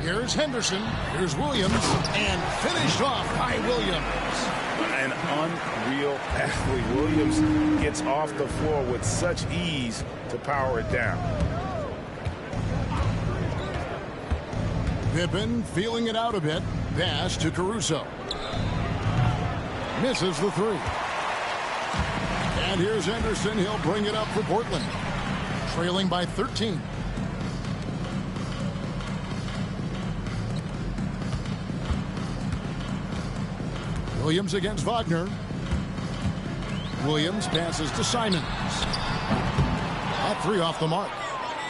[SPEAKER 1] Here's Henderson. Here's Williams. And finished off by Williams.
[SPEAKER 3] An unreal athlete. Williams gets off the floor with such ease to power it down.
[SPEAKER 1] Pippen feeling it out a bit. Pass to Caruso. Misses the 3. And here's Henderson. He'll bring it up for Portland. Trailing by 13. Williams against Wagner. Williams passes to Simons. That 3 off the mark.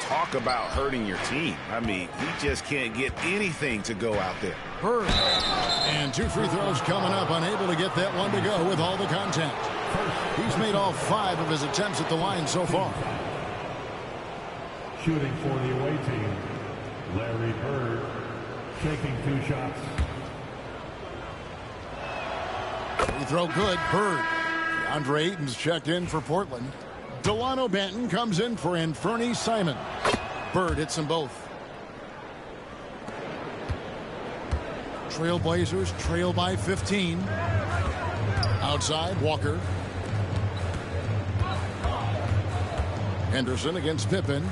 [SPEAKER 3] Talk about hurting your team. I mean, he just can't get anything to go out there.
[SPEAKER 1] Bird. And 2 free throws coming up. Unable to get that one to go with all the contact. He's made all 5 of his attempts at the line so far.
[SPEAKER 4] Shooting for the away team, Larry Bird, taking 2 shots.
[SPEAKER 1] Free throw good. Bird. DeAndre Ayton's checked in for Portland. Delano Banton comes in for Anfernee Simon. Bird hits them both. Trailblazers trail by 15. Outside, Walker. Henderson against Pippen.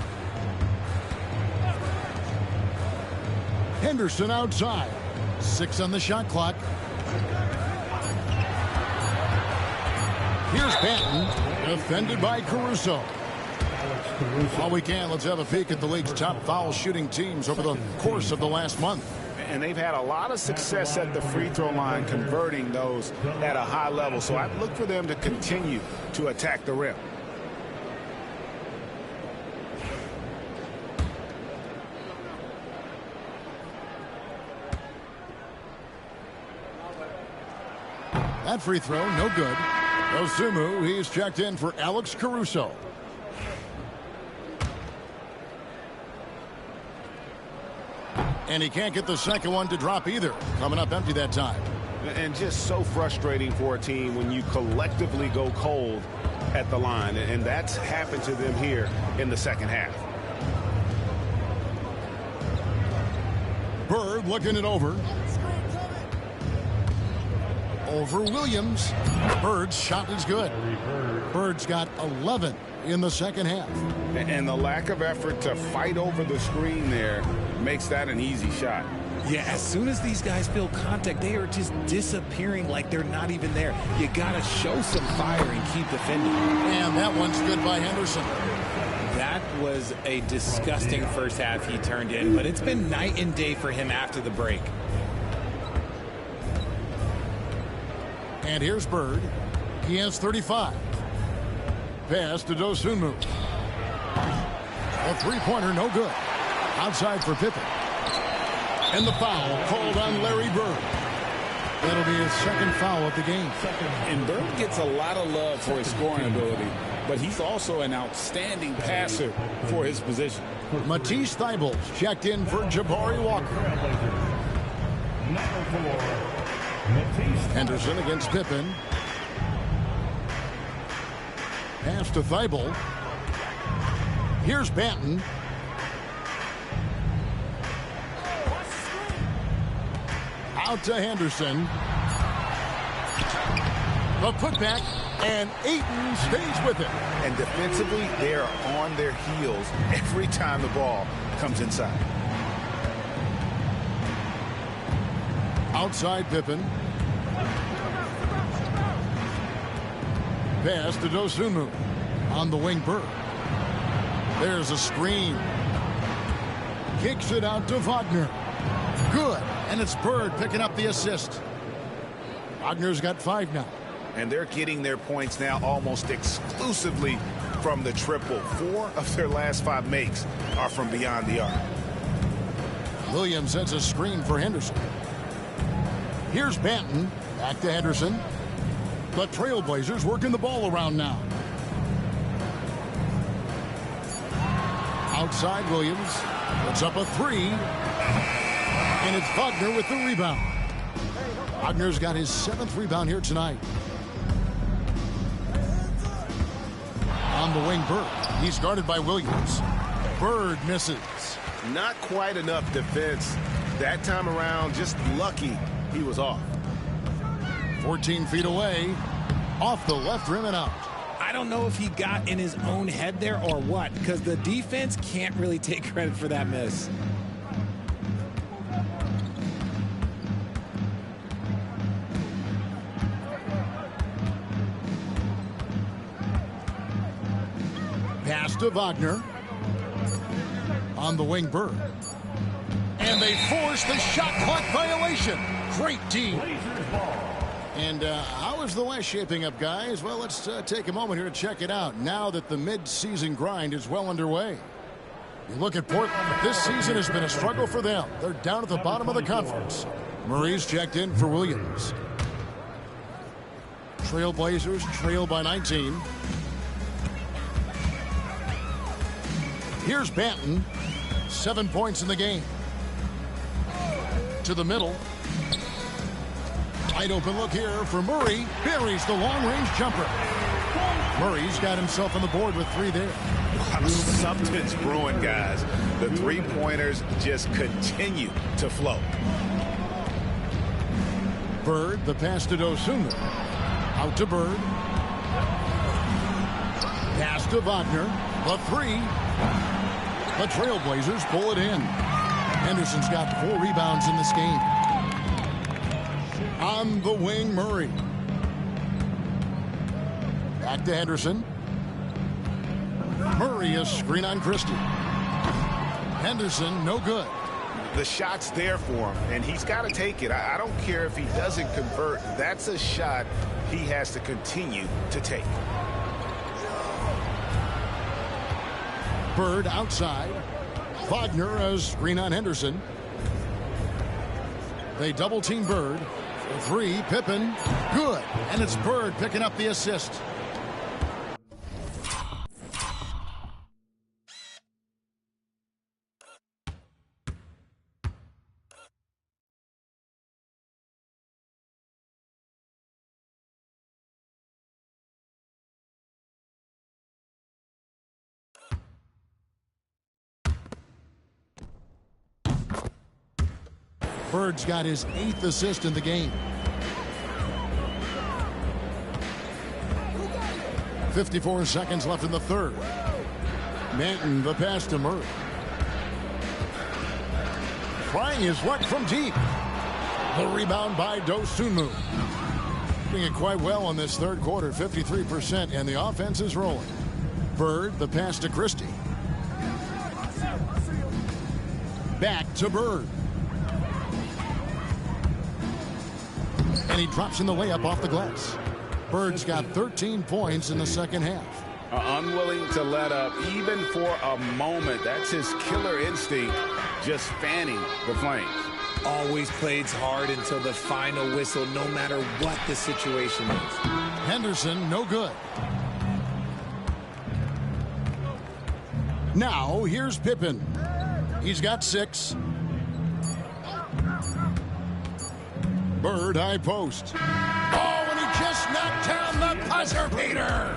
[SPEAKER 1] Henderson outside. 6 on the shot clock. Here's Banton, defended by Caruso. While we can, let's have a peek at the league's top foul shooting teams over the course of the last month.
[SPEAKER 3] And they've had a lot of success at the free throw line, converting those at a high level. So I'd look for them to continue to attack the rim.
[SPEAKER 1] That free throw, no good. Osumu, he's checked in for Alex Caruso. And he can't get the second one to drop either. Coming up empty that time.
[SPEAKER 3] And just so frustrating for a team when you collectively go cold at the line. And that's happened to them here in the second half.
[SPEAKER 1] Bird looking it over. Over Williams. Bird's shot is good. Bird's got 11 in the second half.
[SPEAKER 3] And the lack of effort to fight over the screen there makes that an easy shot.
[SPEAKER 2] Yeah, as soon as these guys feel contact, they are just disappearing like they're not even there. You got to show some fire and keep defending.
[SPEAKER 1] And that one's good by Henderson.
[SPEAKER 2] That was a disgusting first half he turned in, but it's been night and day for him after the break.
[SPEAKER 1] And here's Bird. He has 35. Pass to Dosunmu. A three-pointer, no good. Outside for Pippen. And the foul called on Larry Bird. That'll be his second foul of the game.
[SPEAKER 5] And Bird gets a lot of love for his scoring ability, but he's also an outstanding passer for his position.
[SPEAKER 1] Matisse Thybulle checked in for Jabari Walker. Henderson against Pippen. Pass to Thybulle. Here's Banton. Out to Henderson. The putback, and Ayton stays with it.
[SPEAKER 3] And defensively, they are on their heels every time the ball comes inside.
[SPEAKER 1] Outside Pippen. Pass to Dosunmu. On the wing, Bird. There's a screen. Kicks it out to Wagner. Good. And it's Bird picking up the assist. Wagner's got 5 now.
[SPEAKER 3] And they're getting their points now almost exclusively from the triple. 4 of their last 5 makes are from beyond the arc.
[SPEAKER 1] Williams sets a screen for Henderson. Here's Banton. Back to Henderson. The Trailblazers working the ball around now. Outside Williams. Puts up a 3. And it's Wagner with the rebound. Wagner's got his 7th rebound here tonight. On the wing, Bird. He's guarded by Williams. Bird misses.
[SPEAKER 7] Not quite enough defense that time around. Just lucky he was off.
[SPEAKER 1] 14 feet away. Off the left rim and out.
[SPEAKER 2] I don't know if he got in his own head there or what, because the defense can't really take credit for that miss.
[SPEAKER 1] Pass to Wagner. On the wing, Bird. And they force the shot clock violation. Great team. And how is the West shaping up, guys? Well, let's take a moment here to check it out now that the mid-season grind is well underway. You look at Portland. This season has been a struggle for them. They're down at the bottom of the conference. Murray's checked in for Williams. Trailblazers trail by 19. Here's Banton. 7 points in the game. To the middle. Wide open look here for Murray. Buries the long-range jumper. Murray's got himself on the board with 3 there.
[SPEAKER 3] Wow, something's brewing, guys. The three-pointers just continue to flow.
[SPEAKER 1] Bird, the pass to Dosunmu. Out to Bird. Pass to Wagner. The 3. The Trailblazers pull it in. Henderson's got 4 rebounds in this game. On the wing, Murray. Back to Henderson. Murray, a screen on Christie. Henderson, no good.
[SPEAKER 3] The shot's there for him, and he's got to take it. I don't care if he doesn't convert. That's a shot he has to continue to take.
[SPEAKER 1] Bird outside. Wagner, a screen on Henderson. They double-team Bird. 3, Pippen, good. And it's Bird picking up the assist. Bird's got his 8th assist in the game. 54 seconds left in the third. Manton, the pass to Murray. Trying his luck from deep. The rebound by Dosunmu. Doing it quite well in this third quarter, 53%, and the offense is rolling. Bird, the pass to Christie. Back to Bird. And he drops in the layup off the glass. Bird's got 13 points in the second half.
[SPEAKER 5] Unwilling to let up even for a moment. That's his killer instinct, just fanning the flames.
[SPEAKER 2] Always plays hard until the final whistle, no matter what the situation is.
[SPEAKER 1] Henderson, no good. Now, here's Pippen. He's got 6. Bird, high post. Oh, and he just knocked down the buzzer beater.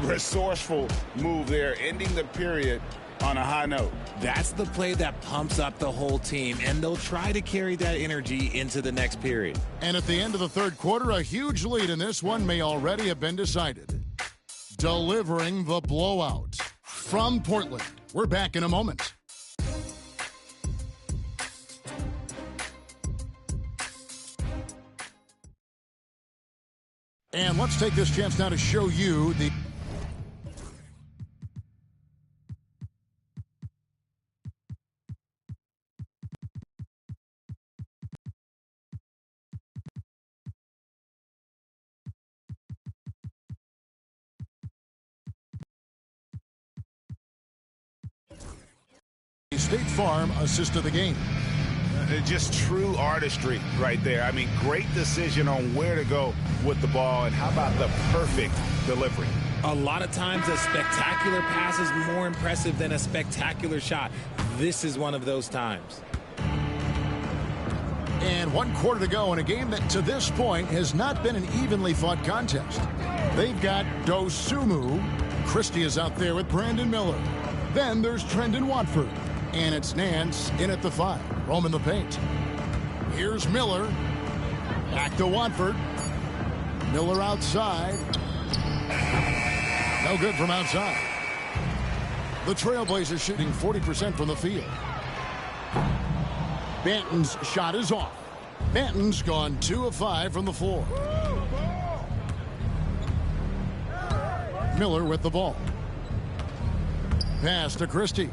[SPEAKER 5] Resourceful move there, ending the period on a high note.
[SPEAKER 2] That's the play that pumps up the whole team, and they'll try to carry that energy into the next period.
[SPEAKER 1] And at the end of the third quarter, a huge lead in this one may already have been decided. Delivering the blowout from Portland. We're back in a moment. And let's take this chance now to show you the State Farm assist of the game.
[SPEAKER 5] Just true artistry right there. I mean, great decision on where to go with the ball, and how about the perfect delivery?
[SPEAKER 2] A lot of times a spectacular pass is more impressive than a spectacular shot. This is one of those times.
[SPEAKER 1] And 1 quarter to go in a game that to this point has not been an evenly fought contest. They've got Dosunmu. Christie is out there with Brandon Miller. Then there's Trendon Watford. And it's Nance in at the 5. Roaming the paint. Here's Miller. Back to Watford. Miller outside. No good from outside. The Trailblazers shooting 40% from the field. Banton's shot is off. Banton's gone 2 of 5 from the floor. Miller with the ball. Pass to Christie.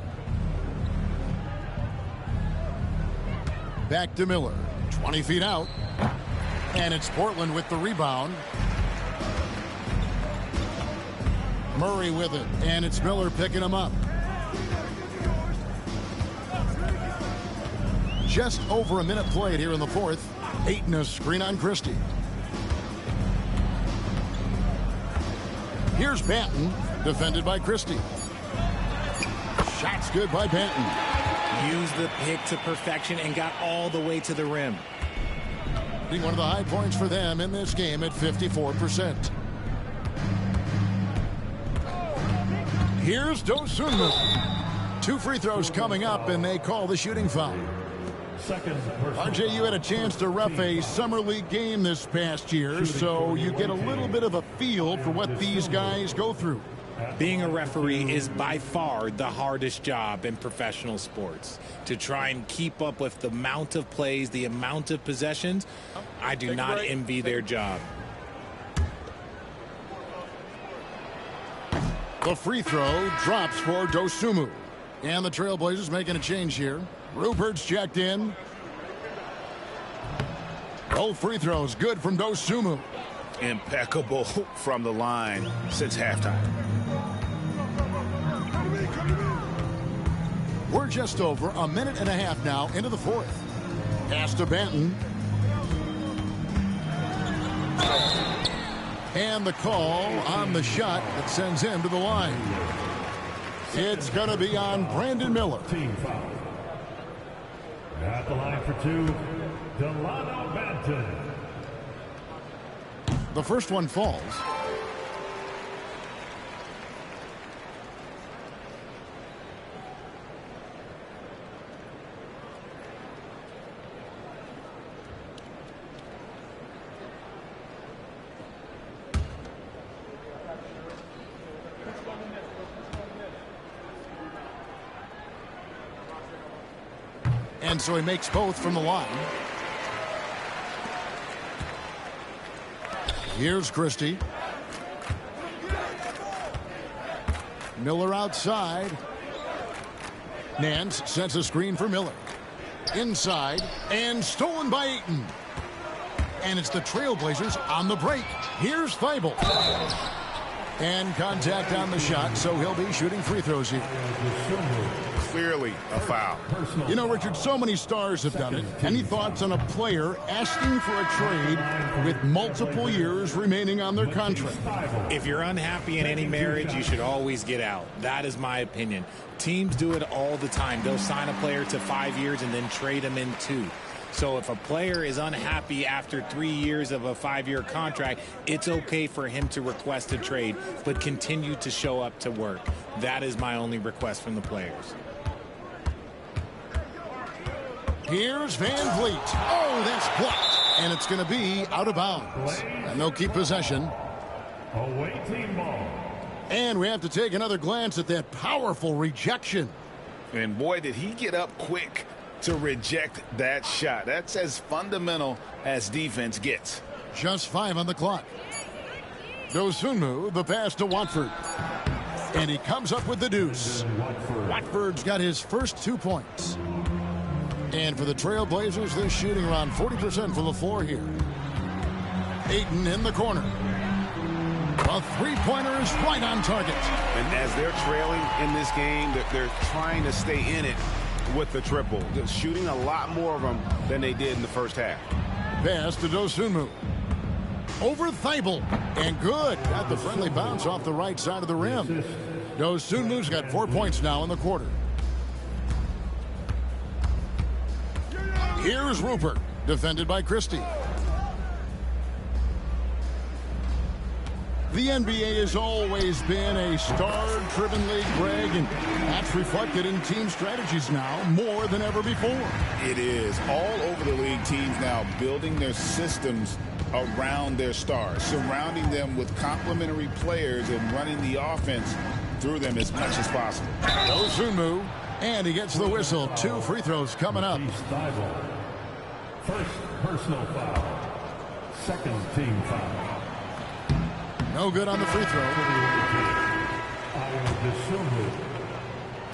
[SPEAKER 1] Back to Miller. 20 feet out. And it's Portland with the rebound. Murray with it. And it's Miller picking him up. Just over a minute played here in the fourth. Ayton a screen on Christie. Here's Banton. Defended by Christie. Shot's good by Banton.
[SPEAKER 2] Used the pick to perfection and got all the way to the rim.
[SPEAKER 1] Being one of the high points for them in this game at 54%. Here's Dosunmu. 2 free throws coming up, and they call the shooting foul. RJ, you had a chance to ref a summer league game this past year, so you get a little bit of a feel for what these guys go through.
[SPEAKER 2] Being a referee is by far the hardest job in professional sports. To try and keep up with the amount of plays, the amount of possessions, I do not envy their job.
[SPEAKER 1] The free throw drops for Dosunmu. And the Trailblazers making a change here. Rupert's checked in. Both free throws good from Dosunmu.
[SPEAKER 5] Impeccable from the line since halftime.
[SPEAKER 1] We're just over a minute and a half now into the fourth. Pass to Banton. And the call on the shot that sends him to the line. It's going to be on Brandon Miller.
[SPEAKER 4] Team foul. At the line for 2, Delano Banton.
[SPEAKER 1] The first one falls. And so he makes both from the line. Here's Christie. Miller outside. Nance sets a screen for Miller. Inside, and stolen by Ayton. And it's the Trailblazers on the break. Here's Thibault. And contact on the shot, so he'll be shooting free throws here.
[SPEAKER 5] Clearly a foul.
[SPEAKER 1] You know, Richard, so many stars have done it. Any thoughts on a player asking for a trade with multiple years remaining on their contract?
[SPEAKER 2] If you're unhappy in any marriage, you should always get out. That is my opinion. Teams do it all the time. They'll sign a player to 5 years and then trade him in 2. So if a player is unhappy after 3 years of a 5-year contract, it's okay for him to request a trade, but continue to show up to work. That is my only request from the players.
[SPEAKER 1] Here's Van Vliet. Oh, that's blocked. And it's going to be out of bounds. And they'll keep possession.
[SPEAKER 4] Away team ball.
[SPEAKER 1] And we have to take another glance at that powerful rejection.
[SPEAKER 5] And boy, did he get up quick to reject that shot. That's as fundamental as defense gets.
[SPEAKER 1] Just 5 on the clock. Dosunmu, the pass to Watford. And he comes up with the deuce. Watford's got his first 2 points. And for the Trailblazers, they're shooting around 40% from the floor here. Ayton in the corner. A three-pointer is right on target.
[SPEAKER 5] And as they're trailing in this game, they're trying to stay in it with the triple. They're shooting a lot more of them than they did in the first half.
[SPEAKER 1] Pass to Dosunmu. Over Thibault. And good. Got the friendly bounce off the right side of the rim. Dosunmu's got 4 points now in the quarter. Here's Rupert, defended by Christie. The NBA has always been a star-driven league, Greg, and that's reflected in team strategies now more than ever before.
[SPEAKER 5] It is. All over the league, teams now building their systems around their stars, surrounding them with complementary players and running the offense through them as much as possible.
[SPEAKER 1] Dosunmu, and he gets the whistle. 2 free throws coming up.
[SPEAKER 4] First personal foul. Second team foul.
[SPEAKER 1] No good on the free throw.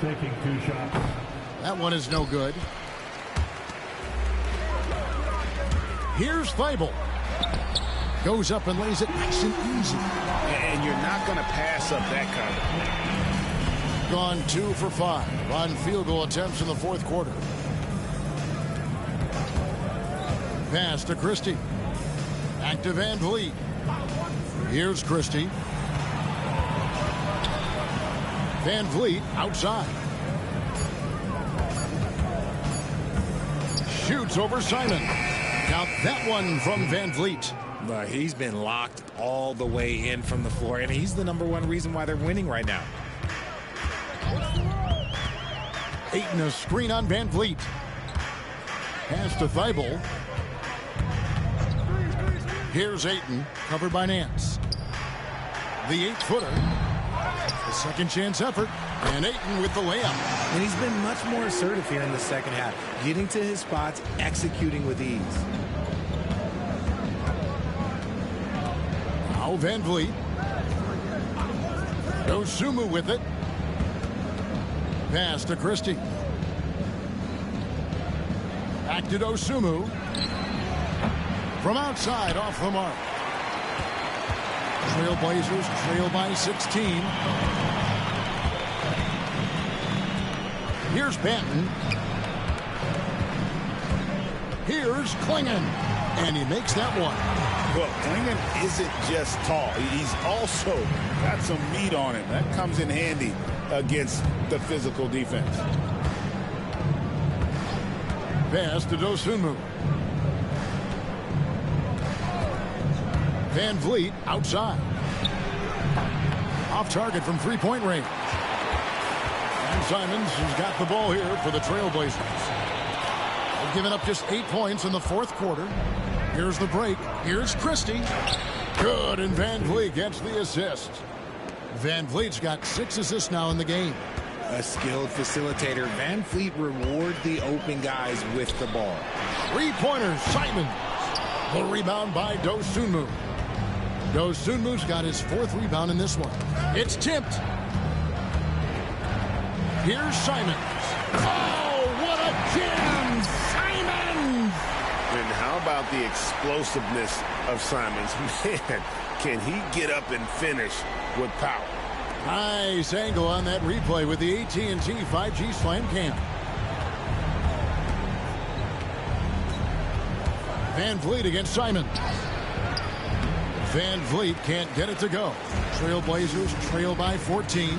[SPEAKER 4] Taking 2 shots.
[SPEAKER 1] That one is no good. Here's Thibault. Goes up and lays it nice and easy.
[SPEAKER 5] And you're not going to pass up that cover.
[SPEAKER 1] Gone 2 for 5 on field goal attempts in the fourth quarter. Pass to Christie. Back to Van Vliet. Here's Christie. Van Vliet outside. Shoots over Simon. Count that one from Van Vliet.
[SPEAKER 2] He's been locked all the way in from the floor, and he's the #1 reason why they're winning right now.
[SPEAKER 1] Ayton a screen on Van Vliet. Pass to Thibault. Here's Ayton, covered by Nance. The 8-footer. A second chance effort. And Ayton with the layup.
[SPEAKER 2] And he's been much more assertive here in the second half, getting to his spots, executing with ease.
[SPEAKER 1] Now Van Vliet. Dosunmu with it. Pass to Christie. Back to Dosunmu. From outside, off the mark. Trailblazers trail by 16. Here's Banton. Here's Klingon. And he makes that one.
[SPEAKER 5] Well, Klingon isn't just tall. He's also got some meat on him. That comes in handy against the physical defense.
[SPEAKER 1] Pass to Dosunmu. Van Vliet outside. Off target from 3-point range. And Simons has got the ball here for the Trailblazers. They've given up just 8 points in the fourth quarter. Here's the break. Here's Christie. Good, and Van Vliet gets the assist. Van Vliet's got 6 assists now in the game.
[SPEAKER 2] A skilled facilitator, Van Fleet reward the open guys with the ball.
[SPEAKER 1] Three-pointers, Simons. The rebound by Dosunmu. Dosunmu's got his 4th rebound in this one. It's tipped. Here's Simons. Oh, what a jam! Simons!
[SPEAKER 7] And how about the explosiveness of Simons? Man, can he get up and finish with power?
[SPEAKER 1] Nice angle on that replay with the AT&T 5G Slam Cam. Van Vliet against Simons. Van Vliet can't get it to go. Trailblazers trail by 14.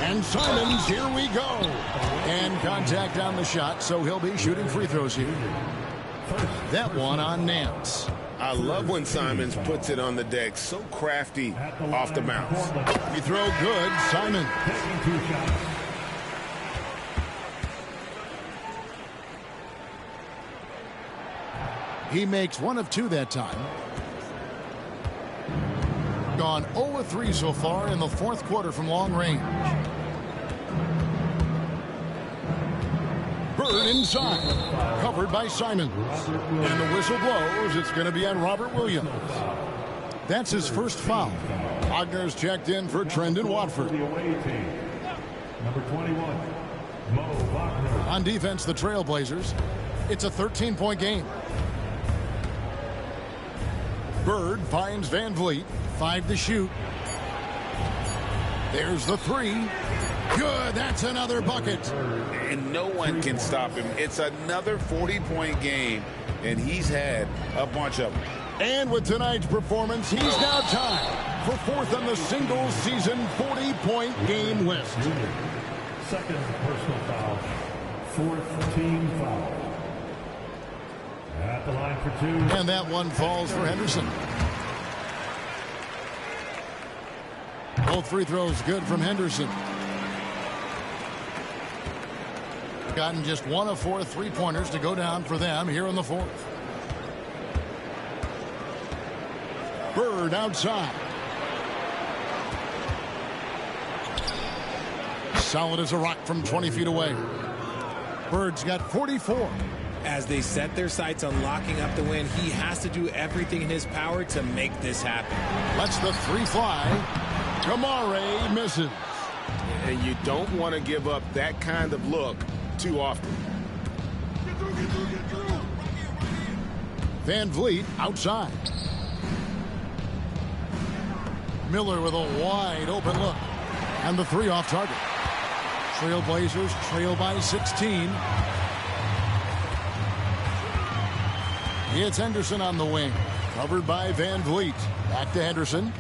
[SPEAKER 1] And Simons, here we go. And contact on the shot, so he'll be shooting free throws here. That one on Nance.
[SPEAKER 7] I love when Simons puts it on the deck. So crafty off the bounce.
[SPEAKER 1] We throw good. Simons. He makes 1 of 2 that time. Gone 0 of 3 so far in the 4th quarter from long range. Bird inside. Covered by Simons. And the whistle blows. It's going to be on Robert Williams. That's his first foul. Wagner's checked in for Trendon Watford.
[SPEAKER 4] Number 21, Mo Wagner.
[SPEAKER 1] On defense, the Trailblazers. It's a 13-point game. Bird finds Van Vliet. 5 to shoot. There's the 3. Good. That's another bucket.
[SPEAKER 7] And no one can stop him. It's another 40-point game, and he's had a bunch of them.
[SPEAKER 1] And with tonight's performance, he's now tied for 4th on the single season 40-point game list.
[SPEAKER 4] Second personal foul. 4th team foul. At the line for 2.
[SPEAKER 1] And that one falls for Henderson. Both free throws good from Henderson. Gotten just 1 of 4 3-pointers to go down for them here in the 4th. Bird outside. Solid as a rock from 20 feet away. Bird's got 44.
[SPEAKER 2] As they set their sights on locking up the win, he has to do everything in his power to make this happen.
[SPEAKER 1] Lets the 3 fly. Kamare misses.
[SPEAKER 7] And you don't want to give up that kind of look too often.
[SPEAKER 1] Van Vliet outside. Miller with a wide open look. And the 3 off target. Trailblazers trail by 16. It's Henderson on the wing. Covered by Van Vliet. Back to Henderson.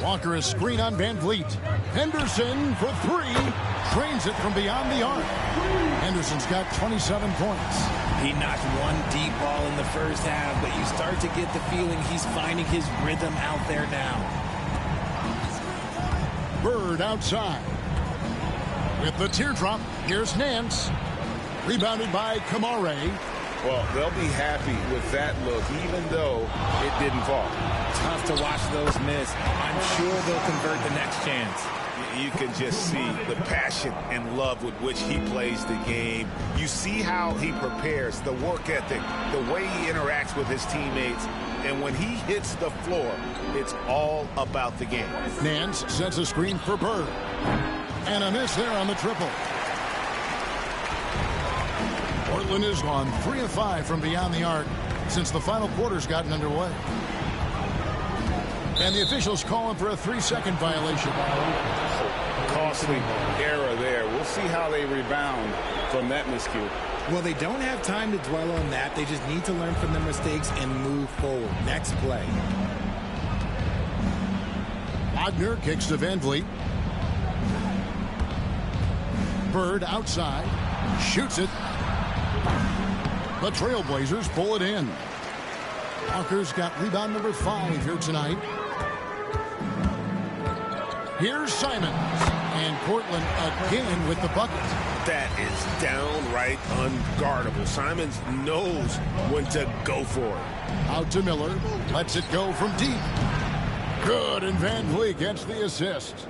[SPEAKER 1] Walker is screen on Van Vliet. Henderson for 3. Trains it from beyond the arc. Henderson's got 27 points.
[SPEAKER 2] He knocked 1 deep ball in the first half, but you start to get the feeling he's finding his rhythm out there now.
[SPEAKER 1] Bird outside. With the teardrop, here's Nance. Rebounded by Kamare.
[SPEAKER 7] Well, they'll be happy with that look, even though it didn't fall.
[SPEAKER 2] Tough to watch those miss. I'm sure they'll convert the next chance.
[SPEAKER 7] You can just see the passion and love with which he plays the game. You see how he prepares, the work ethic, the way he interacts with his teammates. And when he hits the floor, it's all about the game.
[SPEAKER 1] Nance sets a screen for Bird. And a miss there on the triple. Portland has gone 3 of 5 from beyond the arc since the final quarter's gotten underway. And the officials calling for a 3-second violation.
[SPEAKER 3] Costly error there. We'll see how they rebound from that miscue.
[SPEAKER 2] Well, they don't have time to dwell on that. They just need to learn from their mistakes and move forward. Next play.
[SPEAKER 1] Wagner kicks to Van Vliet. Bird outside. Shoots it. The Trailblazers pull it in. Walker's got rebound number 5 here tonight. Here's Simons. And Portland again with the bucket.
[SPEAKER 7] That is downright unguardable. Simons knows when to go for it.
[SPEAKER 1] Out to Miller. Lets it go from deep. Good, and Van Vliet gets the assist.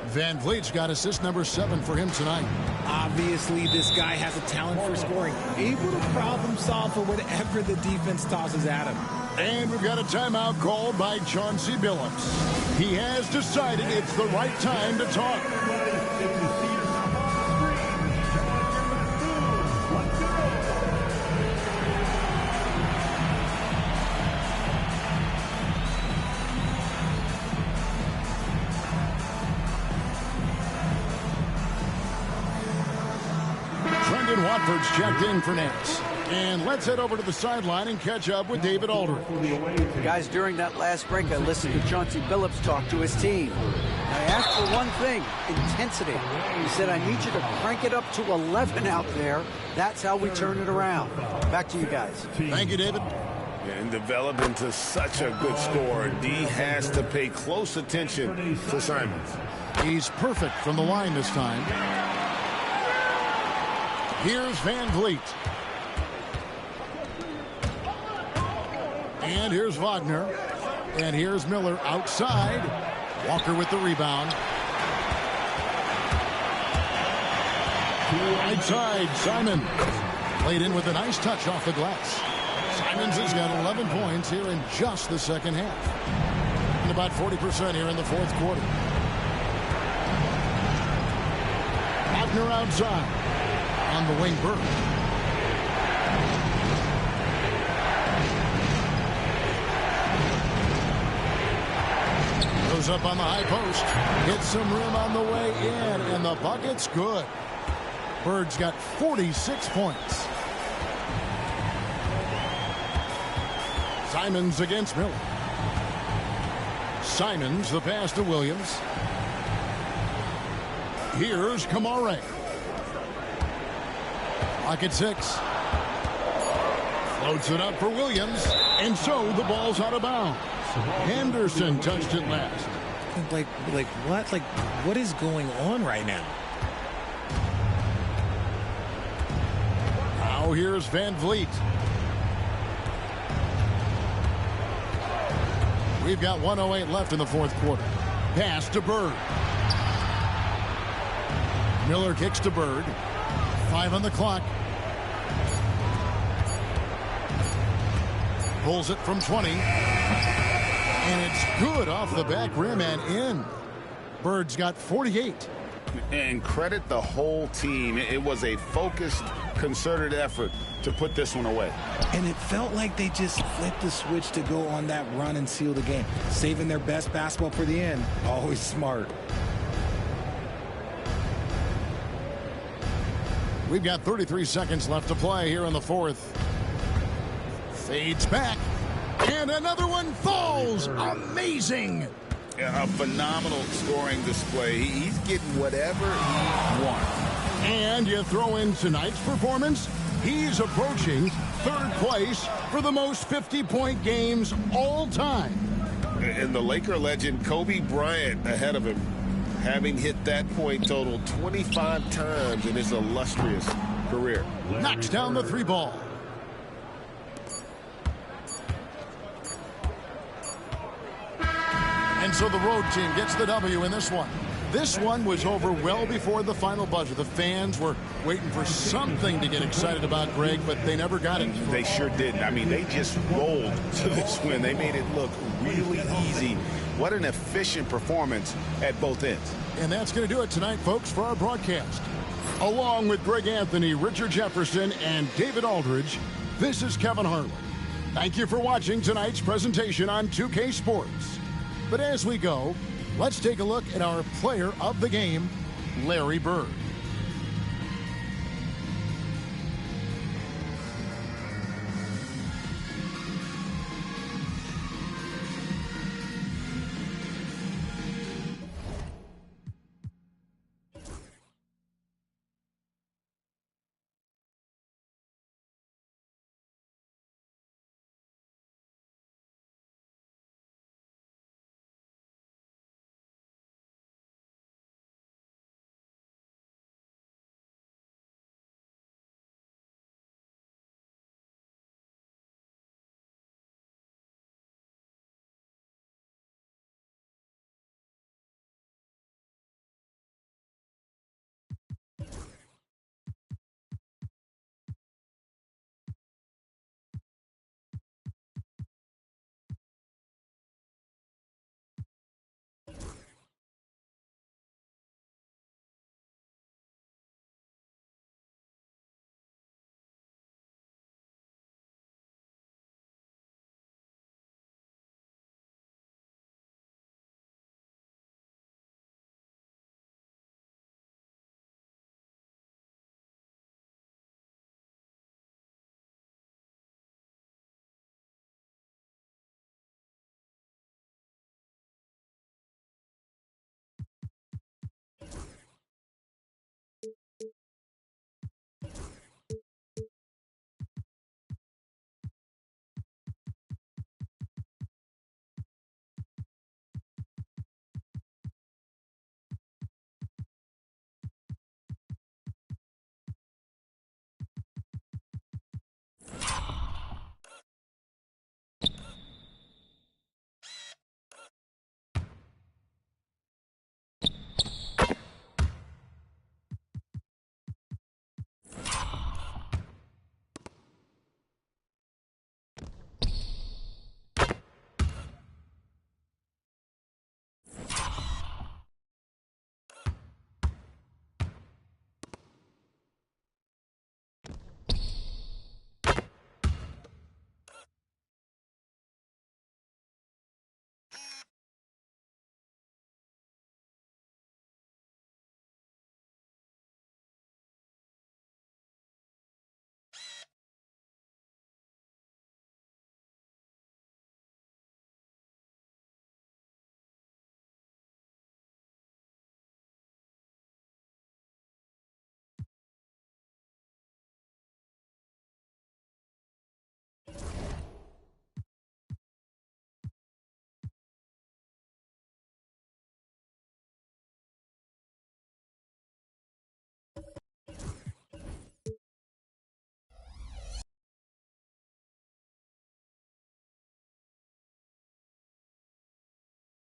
[SPEAKER 1] Van Vliet's got assist number 7 for him tonight.
[SPEAKER 2] Obviously, this guy has a talent for scoring. Able to problem solve for whatever the defense tosses at him.
[SPEAKER 1] And we've got a timeout called by Chauncey Billups. He has decided it's the right time to talk. Watford's checked in for Nance. And let's head over to the sideline and catch up with David Aldridge.
[SPEAKER 6] Guys, during that last break, I listened to Chauncey Billups talk to his team. I asked for one thing, intensity. He said, I need you to crank it up to 11 out there. That's how we turn it around. Back to you guys.
[SPEAKER 1] Thank you, David.
[SPEAKER 5] And develop into such a good scorer, D has to pay close attention to Simons.
[SPEAKER 1] He's perfect from the line this time. Here's Van Vliet. And here's Wagner. And here's Miller outside. Walker with the rebound. Right side, Simon. Played in with a nice touch off the glass. Simons has got 11 points here in just the second half. And about 40% here in the fourth quarter. Wagner outside. On the wing, Bird. Goes up on the high post. Hits some rim on the way in, and the bucket's good. Bird's got 46 points. Simons against Miller. Simons, the pass to Williams. Here's Kamare. Clock at 6. Floats it up for Williams. And so the ball's out of bounds. Henderson touched it last.
[SPEAKER 2] Like what? Like, what is going on right now?
[SPEAKER 1] Now here's Van Vliet. We've got 1:08 left in the fourth quarter. Pass to Bird. Miller kicks to Bird. 5 on the clock. Pulls it from 20. And it's good off the back rim and in. Bird's got 48.
[SPEAKER 5] And credit the whole team. It was a focused, concerted effort to put this one away.
[SPEAKER 2] And it felt like they just flipped the switch to go on that run and seal the game. Saving their best basketball for the end. Always smart.
[SPEAKER 1] We've got 33 seconds left to play here in the fourth. Fades back. And another one falls. Amazing.
[SPEAKER 5] A phenomenal scoring display. He's getting whatever he wants.
[SPEAKER 1] And you throw in tonight's performance. He's approaching third place for the most 50-point games all time.
[SPEAKER 5] And the Laker legend Kobe Bryant ahead of him, having hit that point total 25 times in his illustrious career.
[SPEAKER 1] Knocks down the 3 ball. And so the road team gets the W in this one. This one was over well before the final buzzer. The fans were waiting for something to get excited about, Greg, but they never got it.
[SPEAKER 5] They sure didn't. I mean, they just rolled to this win. They made it look really easy. What an efficient performance at both ends.
[SPEAKER 1] And that's going to do it tonight, folks, for our broadcast. Along with Greg Anthony, Richard Jefferson, and David Aldridge, this is Kevin Harlan. Thank you for watching tonight's presentation on 2K Sports. But as we go, let's take a look at our player of the game, Larry Bird.